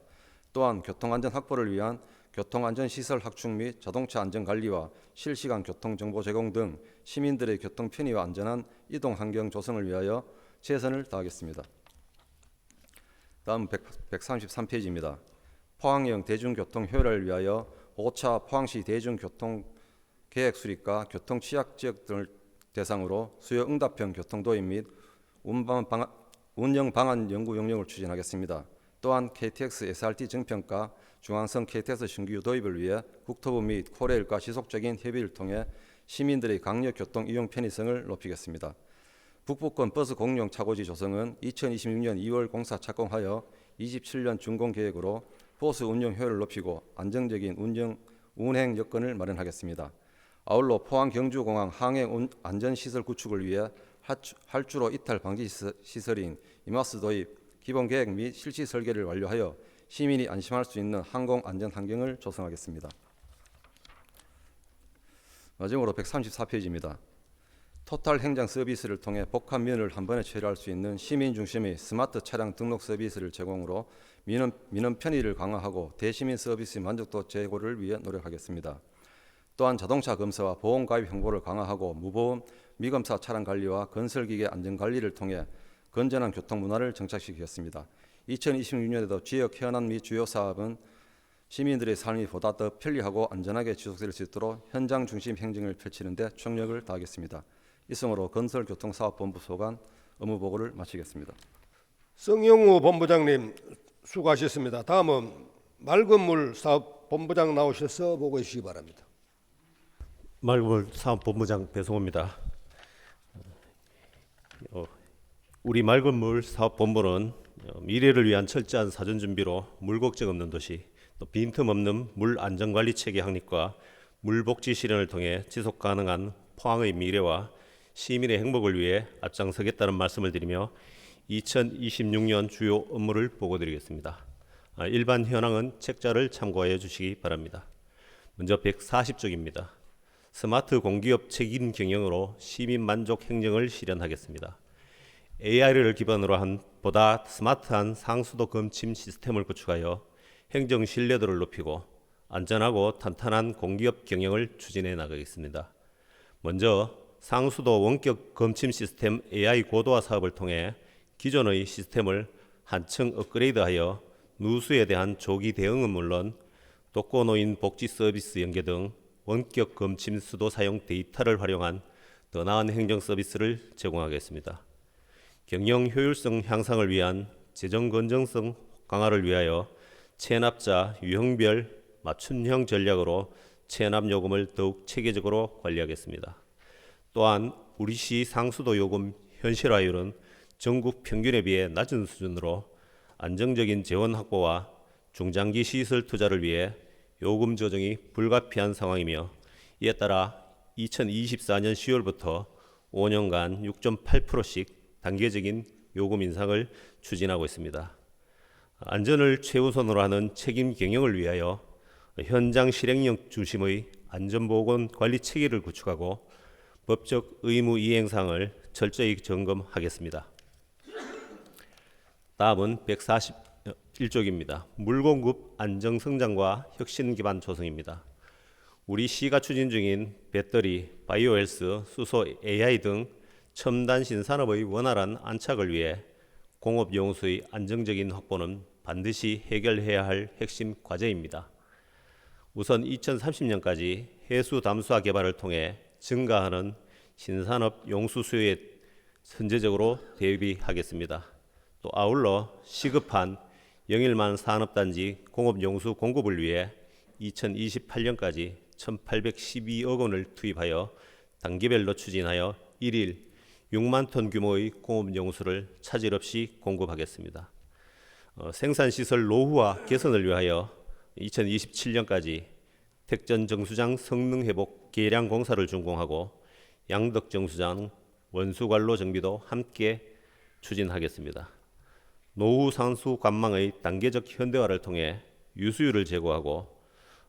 또한 교통안전 확보를 위한 교통안전시설 확충 및 자동차 안전관리와 실시간 교통정보 제공 등 시민들의 교통 편의와 안전한 이동 환경 조성을 위하여 최선을 다하겠습니다. 다음 133페이지입니다. 포항형 대중교통 효율화를 위하여 5차 포항시 대중교통 계획 수립과 교통 취약 지역 등을 대상으로 수요 응답형 교통 도입 및 운영 방안 연구 용역을 추진하겠습니다. 또한 KTX SRT 증평가 중앙선 KTX 신규 도입을 위해 국토부 및 코레일과 지속적인 협의를 통해 시민들의 강력 교통 이용 편의성을 높이겠습니다. 북부권 버스 공용 차고지 조성은 2026년 2월 공사 착공하여 27년 준공 계획으로 버스 운영 효율을 높이고 안정적인 운행 여건을 마련하겠습니다. 아울러 포항 경주공항 항행 안전시설 구축을 위해 활주로 이탈 방지 시설인 이마스 도입, 기본 계획 및 실시 설계를 완료하여 시민이 안심할 수 있는 항공 안전 환경을 조성하겠습니다. 마지막으로 134페이지입니다. 토탈 행정 서비스를 통해 복합 면을 한 번에 처리할 수 있는 시민 중심의 스마트 차량 등록 서비스를 제공으로 민원 편의를 강화하고 대시민 서비스 만족도 제고를 위해 노력하겠습니다. 또한 자동차 검사와 보험 가입 정보를 강화하고 무보험 미검사 차량 관리와 건설기계 안전 관리를 통해 건전한 교통 문화를 정착시키겠습니다. 2026년에도 지역 현안 및 주요 사업은 시민들의 삶이 보다 더 편리하고 안전하게 지속될 수 있도록 현장 중심 행정을 펼치는 데 총력을 다하겠습니다. 이상으로 건설교통사업본부 소관 업무 보고를 마치겠습니다. 성영우 본부장님 수고하셨습니다. 다음은 맑은물 사업본부장 나오셔서 보고해 주시기 바랍니다. 맑은물 사업본부장 배성호입니다. 우리 맑은물 사업본부는 미래를 위한 철저한 사전 준비로 물 걱정 없는 도시, 또 빈틈없는 물 안전관리 체계 확립과 물 복지 실현을 통해 지속 가능한 포항의 미래와 시민의 행복을 위해 앞장서겠다는 말씀을 드리며 2026년 주요 업무를 보고드리겠습니다. 일반 현황은 책자를 참고하여 주시기 바랍니다. 먼저 140쪽입니다. 스마트 공기업 책임 경영으로 시민 만족 행정을 실현하겠습니다. AI를 기반으로 한 보다 스마트한 상수도 검침 시스템을 구축하여 행정 신뢰도를 높이고 안전하고 탄탄한 공기업 경영을 추진해 나가겠습니다. 먼저 상수도 원격 검침 시스템 AI 고도화 사업을 통해 기존의 시스템을 한층 업그레이드하여 누수에 대한 조기 대응은 물론 독거노인 복지 서비스 연계 등 원격 검침 수도 사용 데이터를 활용한 더 나은 행정 서비스를 제공하겠습니다. 경영 효율성 향상을 위한 재정 건전성 강화를 위하여 체납자 유형별 맞춤형 전략으로 체납 요금을 더욱 체계적으로 관리하겠습니다. 또한 우리시 상수도 요금 현실화율은 전국 평균에 비해 낮은 수준으로 안정적인 재원 확보와 중장기 시설 투자를 위해 요금 조정이 불가피한 상황이며 이에 따라 2024년 10월부터 5년간 6.8%씩 단계적인 요금 인상을 추진하고 있습니다. 안전을 최우선으로 하는 책임 경영을 위하여 현장 실행력 중심의 안전보건 관리 체계를 구축하고 법적 의무 이행상을 철저히 점검하겠습니다. 다음은 1쪽입니다. 물 공급 안정 성장과 혁신 기반 조성입니다. 우리 시가 추진 중인 배터리, 바이오헬스, 수소, AI 등 첨단 신산업의 원활한 안착을 위해 공업 용수의 안정적인 확보는 반드시 해결해야 할 핵심 과제입니다. 우선 2030년까지 해수 담수화 개발을 통해 증가하는 신산업 용수 수요에 선제적으로 대비하겠습니다. 또 아울러 시급한 영일만 산업단지 공업용수 공급을 위해 2028년까지 1,812억 원을 투입하여 단계별로 추진하여 1일 6만 톤 규모의 공업용수를 차질 없이 공급하겠습니다. 생산시설 노후화 개선을 위하여 2027년까지 택전 정수장 성능 회복 개량 공사를 준공하고 양덕 정수장 원수관로 정비도 함께 추진하겠습니다. 노후 상수 관망의 단계적 현대화를 통해 유수율을 제고하고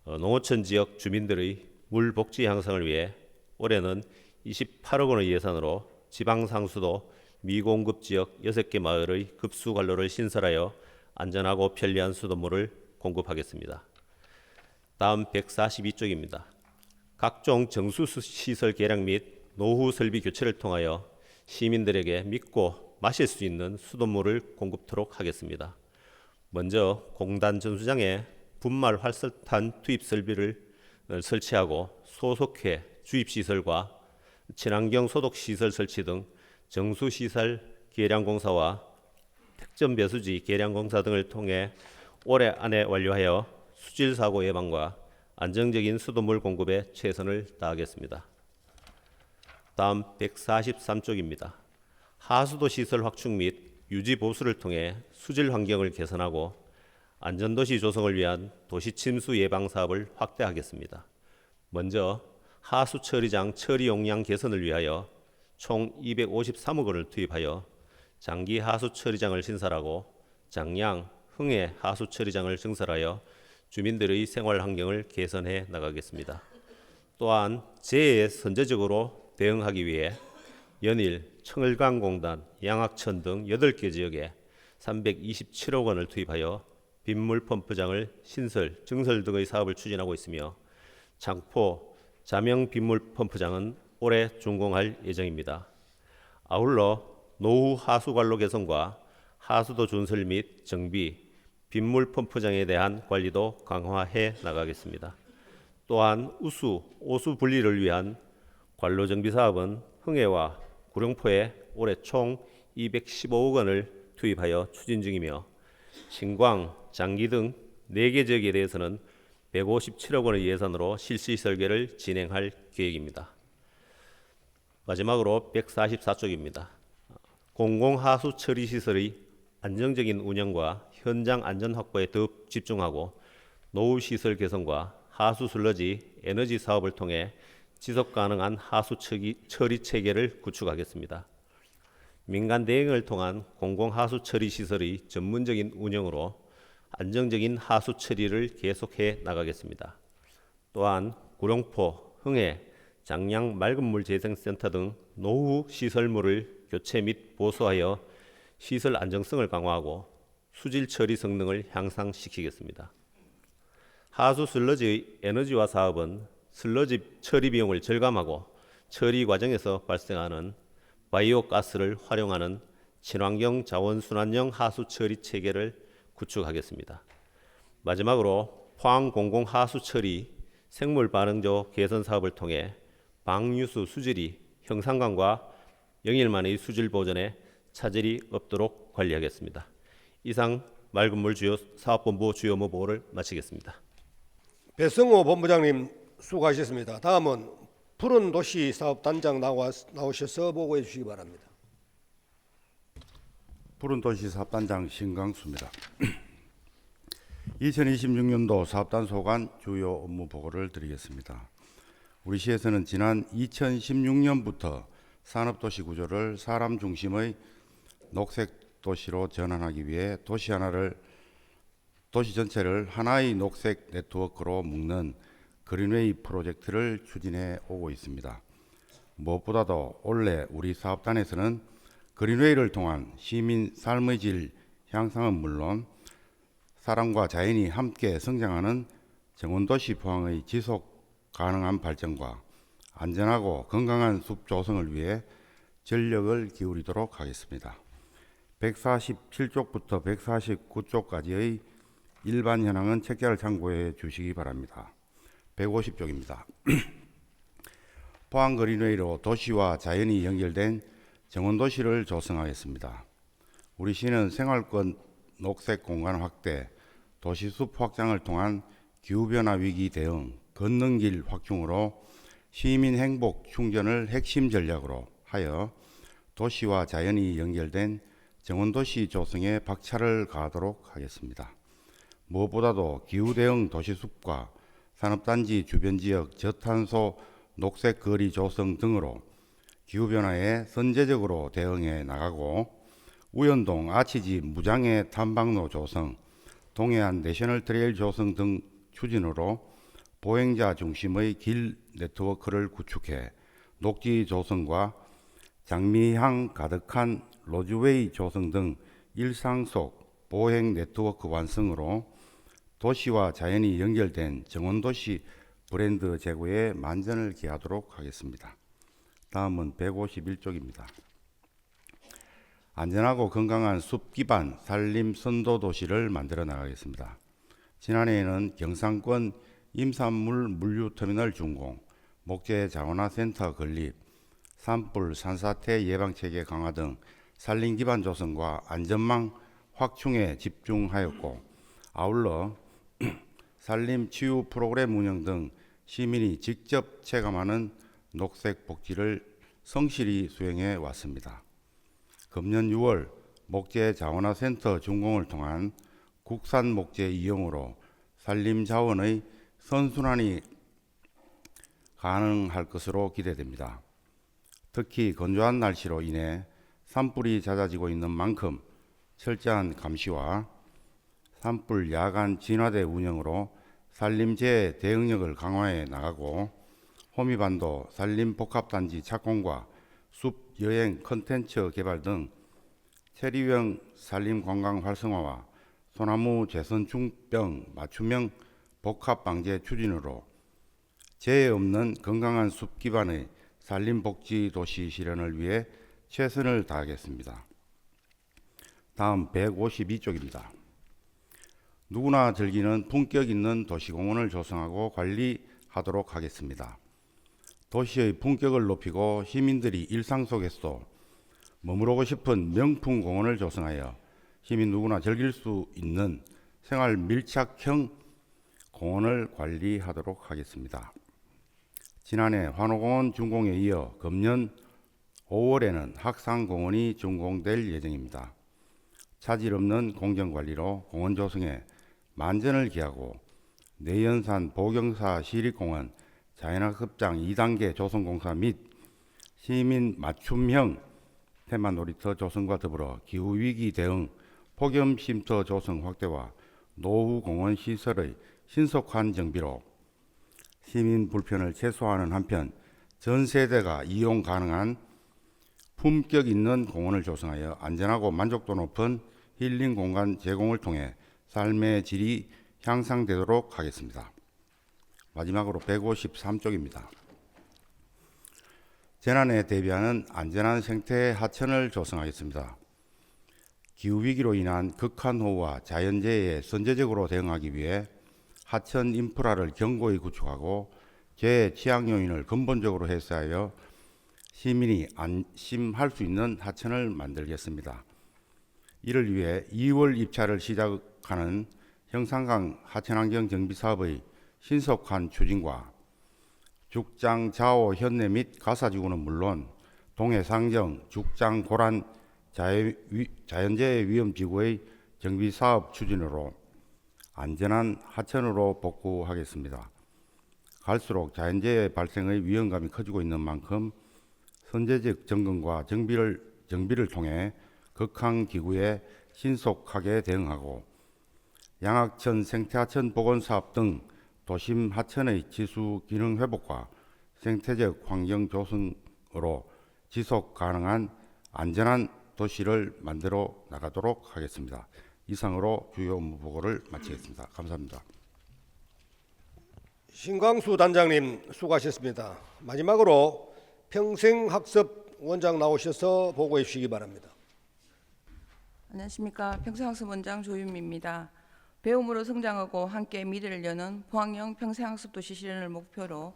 농어촌 지역 주민들의 물 복지 향상을 위해 올해는 28억 원의 예산으로 지방 상수도 미공급 지역 6개 마을의 급수 관로를 신설하여 안전하고 편리한 수돗물을 공급하겠습니다. 다음 142쪽입니다. 각종 정수시설 개량 및 노후 설비 교체를 통하여 시민들에게 믿고 마실 수 있는 수돗물을 공급토록 하겠습니다. 먼저 공단 전수장에 분말 활설탄 투입 설비를 설치하고 소속회 주입시설과 친환경 소독시설 설치 등 정수시설 개량공사와 택전 배수지 개량공사 등을 통해 올해 안에 완료하여 수질사고 예방과 안정적인 수돗물 공급에 최선을 다하겠습니다. 다음 143쪽입니다. 하수도 시설 확충 및 유지 보수를 통해 수질 환경을 개선하고 안전도시 조성을 위한 도시 침수 예방 사업을 확대하겠습니다. 먼저 하수 처리장 처리 용량 개선을 위하여 총 253억 원을 투입하여 장기 하수 처리장을 신설하고 장량, 흥해 하수 처리장을 증설하여 주민들의 생활 환경을 개선해 나가겠습니다. 또한 재해에 선제적으로 대응하기 위해 연일, 청을강공단, 양악천 등 8개 지역에 327억 원을 투입하여 빗물 펌프장을 신설, 증설 등의 사업을 추진하고 있으며 장포, 자명 빗물 펌프장은 올해 준공할 예정입니다. 아울러 노후 하수관로 개선과 하수도 준설 및 정비, 빗물 펌프장에 대한 관리도 강화해 나가겠습니다. 또한 우수, 오수 분리를 위한 관로 정비 사업은 흥해와 구룡포에 올해 총 215억 원을 투입하여 추진 중이며 신광, 장기 등 4개 지역에 대해서는 157억 원의 예산으로 실시 설계를 진행할 계획입니다. 마지막으로 144쪽입니다. 공공하수 처리 시설의 안정적인 운영과 현장 안전 확보에 더욱 집중하고 노후 시설 개선과 하수 슬러지 에너지 사업을 통해 지속 가능한 하수 처리 체계를 구축하겠습니다. 민간 대행을 통한 공공하수 처리 시설의 전문적인 운영으로 안정적인 하수 처리를 계속해 나가겠습니다. 또한 구룡포, 흥해, 장량 맑은물 재생센터 등 노후 시설물을 교체 및 보수하여 시설 안정성을 강화하고 수질 처리 성능을 향상시키겠습니다. 하수 슬러지의 에너지화 사업은 슬러지 처리 비용을 절감하고 처리 과정에서 발생하는 바이오 가스를 활용하는 친환경 자원순환형 하수 처리 체계를 구축하겠습니다. 마지막으로 포항 공공 하수 처리 생물 반응조 개선 사업을 통해 방류수 수질이 형상관과 영일만의 수질 보존에 차질이 없도록 관리하겠습니다. 이상 맑은물 주요 사업본부 주요 업무 보고를 마치겠습니다. 배성호 본부장님 수고하셨습니다. 다음은 푸른 도시 사업단장 나오셔서 보고해 주시기 바랍니다. 푸른 도시 사업단장 신강수입니다. 2026년도 사업단 소관 주요 업무 보고를 드리겠습니다. 우리 시에서는 지난 2016년부터 산업도시 구조를 사람 중심의 녹색 도시로 전환하기 위해 도시 전체를 하나의 녹색 네트워크로 묶는 그린웨이 프로젝트를 추진해 오고 있습니다. 무엇보다도 올해 우리 사업단에서는 그린웨이를 통한 시민 삶의 질 향상은 물론 사람과 자연이 함께 성장하는 정원도시 포항의 지속 가능한 발전과 안전하고 건강한 숲 조성을 위해 전력을 기울이도록 하겠습니다. 147쪽부터 149쪽까지의 일반 현황은 책자를 참고해 주시기 바랍니다. 150쪽입니다. 포항 그린웨이로 도시와 자연이 연결된 정원도시를 조성하겠습니다. 우리 시는 생활권 녹색 공간 확대, 도시숲 확장을 통한 기후변화 위기 대응, 걷는길 확충으로 시민 행복 충전을 핵심 전략으로 하여 도시와 자연이 연결된 정원도시 조성에 박차를 가하도록 하겠습니다. 무엇보다도 기후대응 도시숲과 산업단지 주변 지역 저탄소 녹색 거리 조성 등으로 기후변화에 선제적으로 대응해 나가고 우연동 아치지 무장애 탐방로 조성, 동해안 내셔널 트레일 조성 등 추진으로 보행자 중심의 길 네트워크를 구축해 녹지 조성과 장미향 가득한 로즈웨이 조성 등 일상 속 보행 네트워크 완성으로 도시와 자연이 연결된 정원도시 브랜드 제고에 만전을 기하도록 하겠습니다. 다음은 151쪽입니다. 안전하고 건강한 숲 기반 산림 선도 도시를 만들어 나가겠습니다. 지난해에는 경상권 임산물 물류터미널 준공, 목재 자원화 센터 건립, 산불 산사태 예방체계 강화 등 산림 기반 조성과 안전망 확충에 집중하였고, 아울러 산림 치유 프로그램 운영 등 시민이 직접 체감하는 녹색 복지를 성실히 수행해 왔습니다. 금년 6월 목재 자원화 센터 준공을 통한 국산 목재 이용으로 산림 자원의 선순환이 가능할 것으로 기대됩니다. 특히 건조한 날씨로 인해 산불이 잦아지고 있는 만큼 철저한 감시와 산불 야간 진화대 운영으로 산림재해 대응력을 강화해 나가고, 호미반도 산림복합단지 착공과 숲 여행 컨텐츠 개발 등 체리형 산림관광 활성화와 소나무 재선충병 맞춤형 복합방제 추진으로 재해 없는 건강한 숲 기반의 산림복지 도시 실현을 위해 최선을 다하겠습니다. 다음 152쪽입니다. 누구나 즐기는 품격 있는 도시공원을 조성하고 관리하도록 하겠습니다. 도시의 품격을 높이고 시민들이 일상 속에서도 머무르고 싶은 명품 공원을 조성하여 시민 누구나 즐길 수 있는 생활 밀착형 공원을 관리하도록 하겠습니다. 지난해 환호공원 준공에 이어 금년 5월에는 학상공원이 준공될 예정입니다. 차질 없는 공정관리로 공원 조성에 만전을 기하고 내연산 보경사 시립공원 자연학습장 2단계 조성공사 및 시민 맞춤형 테마 놀이터 조성과 더불어 기후위기 대응 폭염 쉼터 조성 확대와 노후 공원 시설의 신속한 정비로 시민 불편을 최소화하는 한편 전 세대가 이용 가능한 품격 있는 공원을 조성하여 안전하고 만족도 높은 힐링 공간 제공을 통해 삶의 질이 향상되도록 하겠습니다. 마지막으로 153쪽입니다. 재난에 대비하는 안전한 생태 하천을 조성하겠습니다. 기후위기로 인한 극한호우와 자연재해에 선제적으로 대응하기 위해 하천 인프라를 견고히 구축하고 재해 취약 요인을 근본적으로 해소하여 시민이 안심할 수 있는 하천을 만들겠습니다. 이를 위해 2월 입찰을 시작하는 형산강 하천환경 정비 사업의 신속한 추진과 죽장 좌호 현내 및 가사지구는 물론 동해 상정 죽장 고란 자연재해 위험지구의 정비 사업 추진으로 안전한 하천으로 복구하겠습니다. 갈수록 자연재해 발생의 위험감이 커지고 있는 만큼 선제적 점검과 정비를 통해 극한기후에 신속하게 대응하고 양하천 생태하천 복원사업 등 도심 하천의 지수 기능 회복과 생태적 환경 조성으로 지속 가능한 안전한 도시를 만들어 나가도록 하겠습니다. 이상으로 주요 업무 보고를 마치겠습니다. 감사합니다. 신광수 단장님 수고하셨습니다. 마지막으로 평생학습 원장 나오셔서 보고해 주시기 바랍니다. 안녕하십니까. 평생학습원장 조윤미입니다. 배움으로 성장하고 함께 미래를 여는 포항형 평생학습도시 실현을 목표로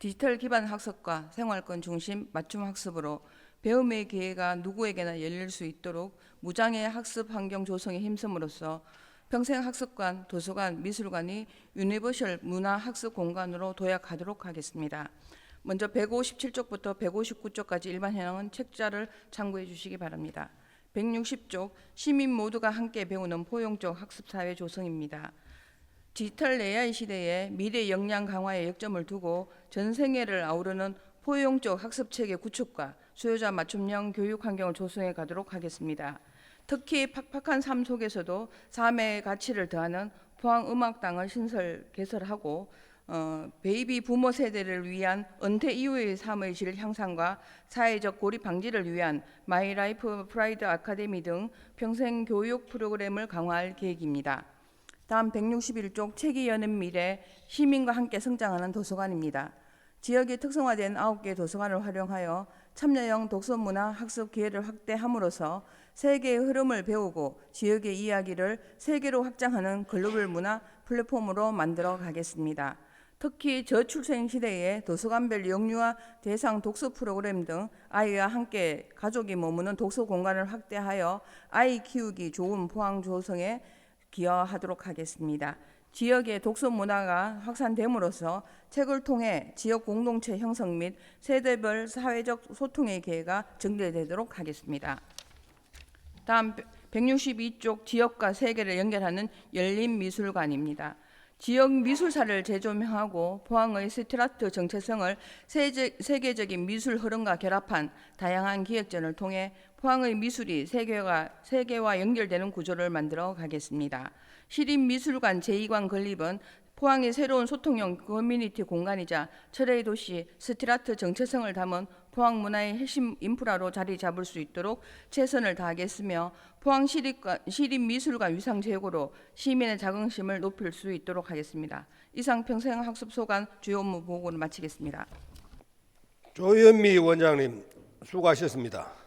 디지털 기반 학습과 생활권 중심 맞춤 학습으로 배움의 기회가 누구에게나 열릴 수 있도록 무장애 학습 환경 조성에 힘씀으로써 평생학습관, 도서관, 미술관이 유니버셜 문화학습 공간으로 도약하도록 하겠습니다. 먼저 157쪽부터 159쪽까지 일반 현황은 책자를 참고해 주시기 바랍니다. 160쪽 시민 모두가 함께 배우는 포용적 학습사회 조성입니다. 디지털 AI 시대에 미래 역량 강화에 역점을 두고 전 세계를 아우르는 포용적 학습체계 구축과 수요자 맞춤형 교육 환경을 조성해 가도록 하겠습니다. 특히 팍팍한 삶 속에서도 삶의 가치를 더하는 포항음악당을 개설하고 베이비 부모 세대를 위한 은퇴 이후의 삶의 질 향상과 사회적 고립 방지를 위한 마이라이프 프라이드 아카데미 등 평생 교육 프로그램을 강화할 계획입니다. 다음 161쪽 책이 여는 미래 시민과 함께 성장하는 도서관입니다. 지역이 특성화된 9개 도서관을 활용하여 참여형 독서문화 학습 기회를 확대함으로써 세계의 흐름을 배우고 지역의 이야기를 세계로 확장하는 글로벌 문화 플랫폼으로 만들어 가겠습니다. 특히 저출생 시대에 도서관별 영유아 대상 독서 프로그램 등 아이와 함께 가족이 머무는 독서 공간을 확대하여 아이 키우기 좋은 포항 조성에 기여하도록 하겠습니다. 지역의 독서 문화가 확산됨으로써 책을 통해 지역 공동체 형성 및 세대별 사회적 소통의 기회가 증대되도록 하겠습니다. 다음 162쪽 지역과 세계를 연결하는 열린 미술관입니다. 지역 미술사를 재조명하고 포항의 스트라트 정체성을 세계적인 미술 흐름과 결합한 다양한 기획전을 통해 포항의 미술이 세계와 연결되는 구조를 만들어 가겠습니다. 시립미술관 제2관 건립은 포항의 새로운 소통형 커뮤니티 공간이자 철의 도시 스트라트 정체성을 담은 포항 문화의 핵심 인프라로 자리 잡을 수 있도록 최선을 다하겠으며 포항 시립미술관 위상 제고로 시민의 자긍심을 높일 수 있도록 하겠습니다. 이상 평생학습소관 주요 업무 보고를 마치겠습니다. 조현미 원장님 수고하셨습니다.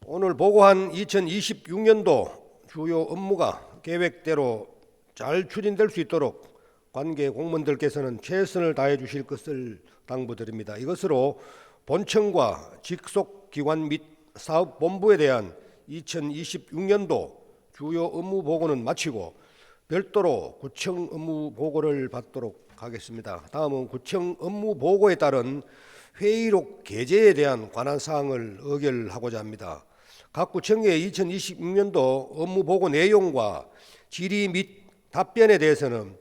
오늘 보고한 2026년도 주요 업무가 계획대로 잘 추진될 수 있도록 관계 공무원들께서는 최선을 다해 주실 것을 당부드립니다. 이것으로 본청과 직속 기관 및 사업본부에 대한 2026년도 주요 업무 보고는 마치고 별도로 구청 업무 보고를 받도록 하겠습니다. 다음은 구청 업무 보고에 따른 회의록 게재에 대한 관한 사항을 의결하고자 합니다. 각 구청의 2026년도 업무 보고 내용과 질의 및 답변에 대해서는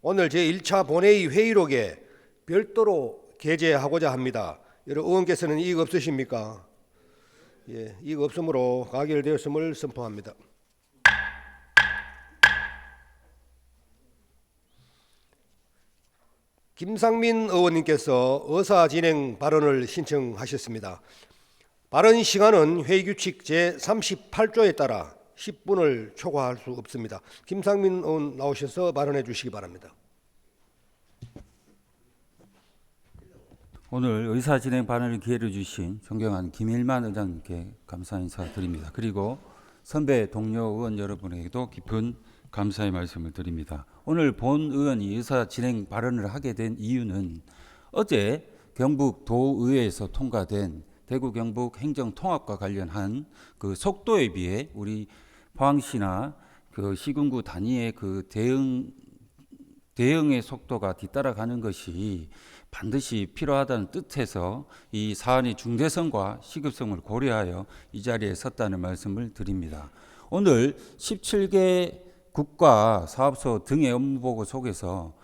오늘 제1차 본회의 회의록에 별도로 게재하고자 합니다. 여러분 의원께서는 이의 없으십니까? 예, 이의 없으므로 가결되었음을 선포합니다. 김상민 의원님께서 의사진행 발언을 신청하셨습니다. 발언 시간은 회의규칙 제38조에 따라 10분을 초과할 수 없습니다. 김상민 의원 나오셔서 발언해 주시기 바랍니다. 오늘 의사진행 발언을 기회를 주신 존경하는 김일만 의장님께 감사 인사드립니다. 그리고 선배 동료 의원 여러분에게도 깊은 감사의 말씀을 드립니다. 오늘 본 의원이 의사진행 발언을 하게 된 이유는 어제 경북도의회에서 통과된 대구 경북 행정통합과 관련한 그 속도에 비해 우리 포항시나 그 시군구 단위의 그 대응의 속도가 뒤따라가는 것이 반드시 필요하다는 뜻에서 이 사안의 중대성과 시급성을 고려하여 이 자리에 섰다는 말씀을 드립니다. 오늘 17개 국가 사업소 등의 업무보고 속에서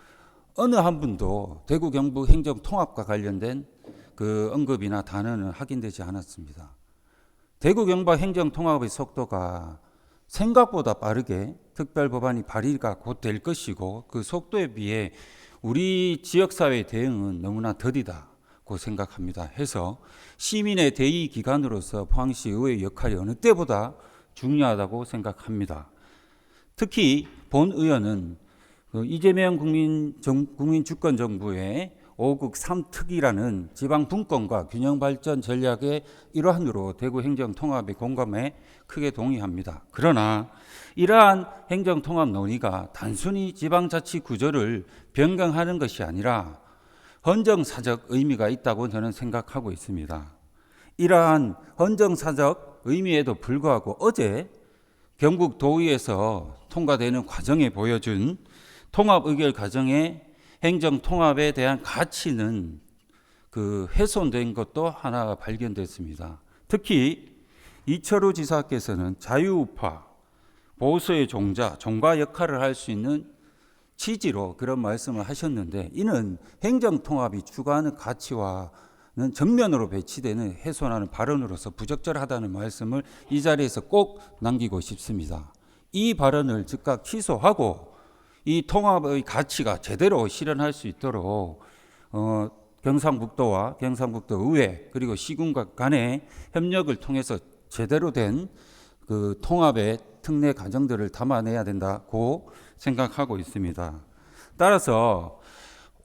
어느 한 분도 대구 경북 행정통합과 관련된 그 언급이나 단어는 확인되지 않았습니다. 대구 경북 행정통합의 속도가 생각보다 빠르게 특별법안이 발의가 곧 될 것이고 그 속도에 비해 우리 지역사회 대응은 너무나 더디다. 고 생각합니다. 해서 시민의 대의 기관으로서 포항시 의회의 역할이 어느 때보다 중요하다고 생각합니다. 특히 본 의원은 이재명 국민주권정부의 5국 3특이라는 지방 분권과 균형 발전 전략의 일환으로 대구 행정통합의 공감에 크게 동의합니다. 그러나 이러한 행정통합 논의가 단순히 지방자치 구조를 변경하는 것이 아니라 헌정사적 의미가 있다고 저는 생각하고 있습니다. 이러한 헌정사적 의미에도 불구하고 어제 경북 도의에서 통과되는 과정에 보여준 통합 의결 과정의 행정 통합에 대한 가치는 훼손된 것도 하나 발견됐습니다. 특히 이철우 지사께서는 자유우파, 보수의 종과 역할을 할 수 있는 취지로 그런 말씀을 하셨는데, 이는 행정 통합이 추구하는 가치와는 정면으로 배치되는 훼손하는 발언으로서 부적절하다는 말씀을 이 자리에서 꼭 남기고 싶습니다. 이 발언을 즉각 취소하고 이 통합의 가치가 제대로 실현할 수 있도록 경상북도와 경상북도 의회 그리고 시군과 간의 협력을 통해서 제대로 된 그 통합의 특례 과정들을 담아내야 된다고 생각하고 있습니다. 따라서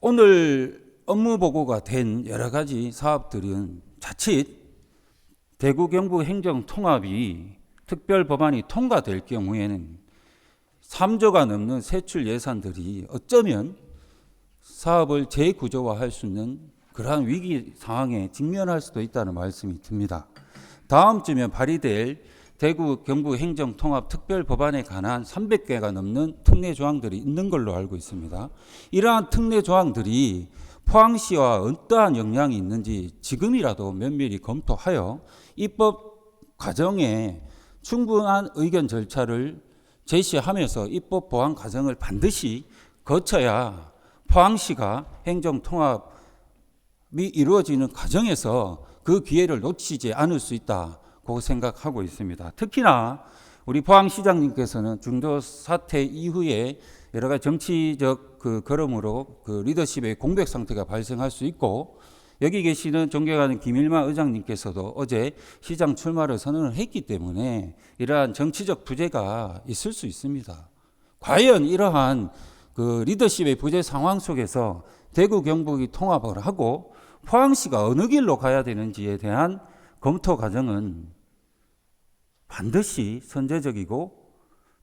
오늘 업무 보고가 된 여러 가지 사업들은 자칫 대구 경북 행정 통합이 특별 법안이 통과될 경우에는 3조가 넘는 세출 예산들이 어쩌면 사업을 재구조화할 수 있는 그러한 위기 상황에 직면할 수도 있다는 말씀이 듭니다. 다음 주면 발의될 대구 경북 행정통합 특별 법안에 관한 300개가 넘는 특례 조항들이 있는 걸로 알고 있습니다. 이러한 특례 조항들이 포항시와 어떠한 영향이 있는지 지금이라도 면밀히 검토하여 입법 과정에 충분한 의견 절차를 제시하면서 입법 보완 과정을 반드시 거쳐야 포항시가 행정통합이 이루어지는 과정에서 그 기회를 놓치지 않을 수 있다고 생각하고 있습니다. 특히나 우리 포항시장님께서는 중도 사태 이후에 여러 가지 정치적 걸음으로 리더십의 공백 상태가 발생할 수 있고, 여기 계시는 존경하는 김일만 의장님께서도 어제 시장 출마를 선언을 했기 때문에 이러한 정치적 부재가 있을 수 있습니다. 과연 이러한 리더십의 부재 상황 속에서 대구 경북이 통합을 하고 포항시가 어느 길로 가야 되는지에 대한 검토 과정은 반드시 선제적이고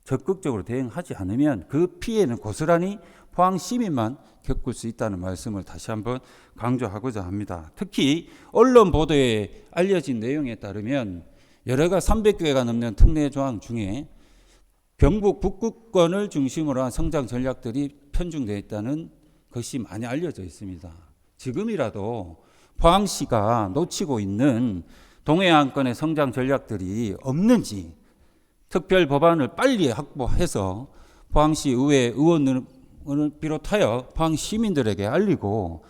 적극적으로 대응하지 않으면 그 피해는 고스란히 포항 시민만 겪을 수 있다는 말씀을 다시 한번 강조하고자 합니다. 특히 언론 보도에 알려진 내용에 따르면 여러 가지 300개가 넘는 특례 조항 중에 경북 북구권을 중심으로 한 성장 전략들이 편중되어 있다는 것이 많이 알려져 있습니다. 지금이라도 포항시가 놓치고 있는 동해안권의 성장 전략들이 없는지 특별 법안을 빨리 확보해서 포항시 의회 의원을 비롯하여 포항 시민들에게 알리고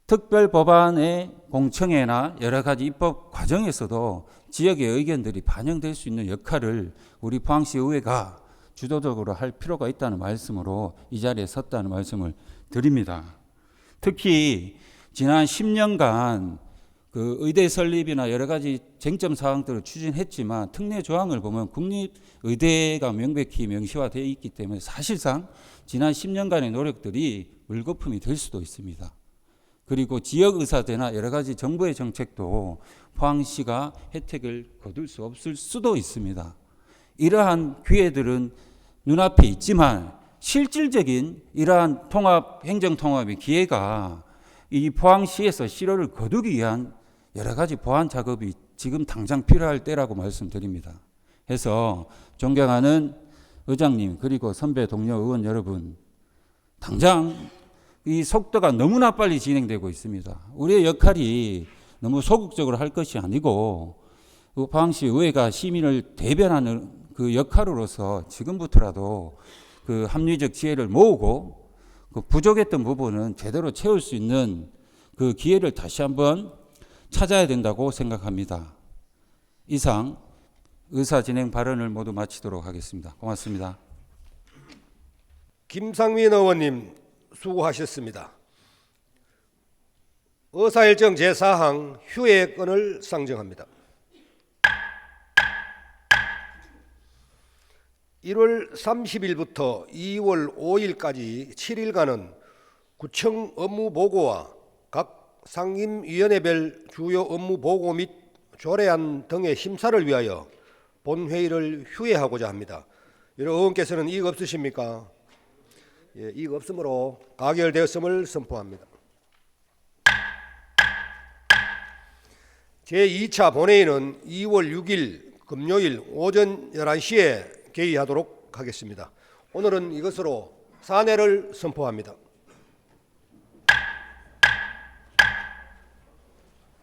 특별 법안의 공청회나 여러 가지 입법 과정에서도 지역의 의견들이 반영될 수 있는 역할을 우리 포항시 의회가 주도적으로 할 필요가 있다는 말씀으로 이 자리에 섰다는 말씀을 드립니다. 특히 지난 10년간 의대 설립이나 여러 가지 쟁점 사항들을 추진했지만 특례 조항을 보면 국립의대가 명백히 명시화되어 있기 때문에 사실상 지난 10년간의 노력들이 물거품이 될 수도 있습니다. 그리고 지역의사제나 여러 가지 정부의 정책도 포항시가 혜택을 거둘 수 없을 수도 있습니다. 이러한 기회들은 눈앞에 있지만 실질적인 이러한 행정통합의 기회가 이 포항시에서 실효를 거두기 위한 여러 가지 보완 작업이 지금 당장 필요할 때라고 말씀드립니다. 해서 존경하는 의장님 그리고 선배 동료 의원 여러분, 당장 이 속도가 너무나 빨리 진행되고 있습니다. 우리의 역할이 너무 소극적으로 할 것이 아니고 포항시 의회가 시민을 대변하는 그 역할으로서 지금부터라도 그 합리적 지혜를 모으고 부족했던 부분은 제대로 채울 수 있는 그 기회를 다시 한번 찾아야 된다고 생각합니다. 이상 의사진행 발언을 모두 마치도록 하겠습니다. 고맙습니다. 김상민 의원님 수고하셨습니다. 의사일정 제4항 휴회권을 상정합니다. 1월 30일부터 2월 5일까지 7일간은 구청 업무 보고와 각 상임위원회별 주요 업무 보고 및 조례안 등의 심사를 위하여 본회의를 휴회하고자 합니다. 여러분께서는 이의 없으십니까? 예, 이의 없으므로 가결되었음을 선포합니다. 제2차 본회의는 2월 6일 금요일 오전 11시에 개의하도록 하겠습니다. 오늘은 이것으로 사내를 선포합니다.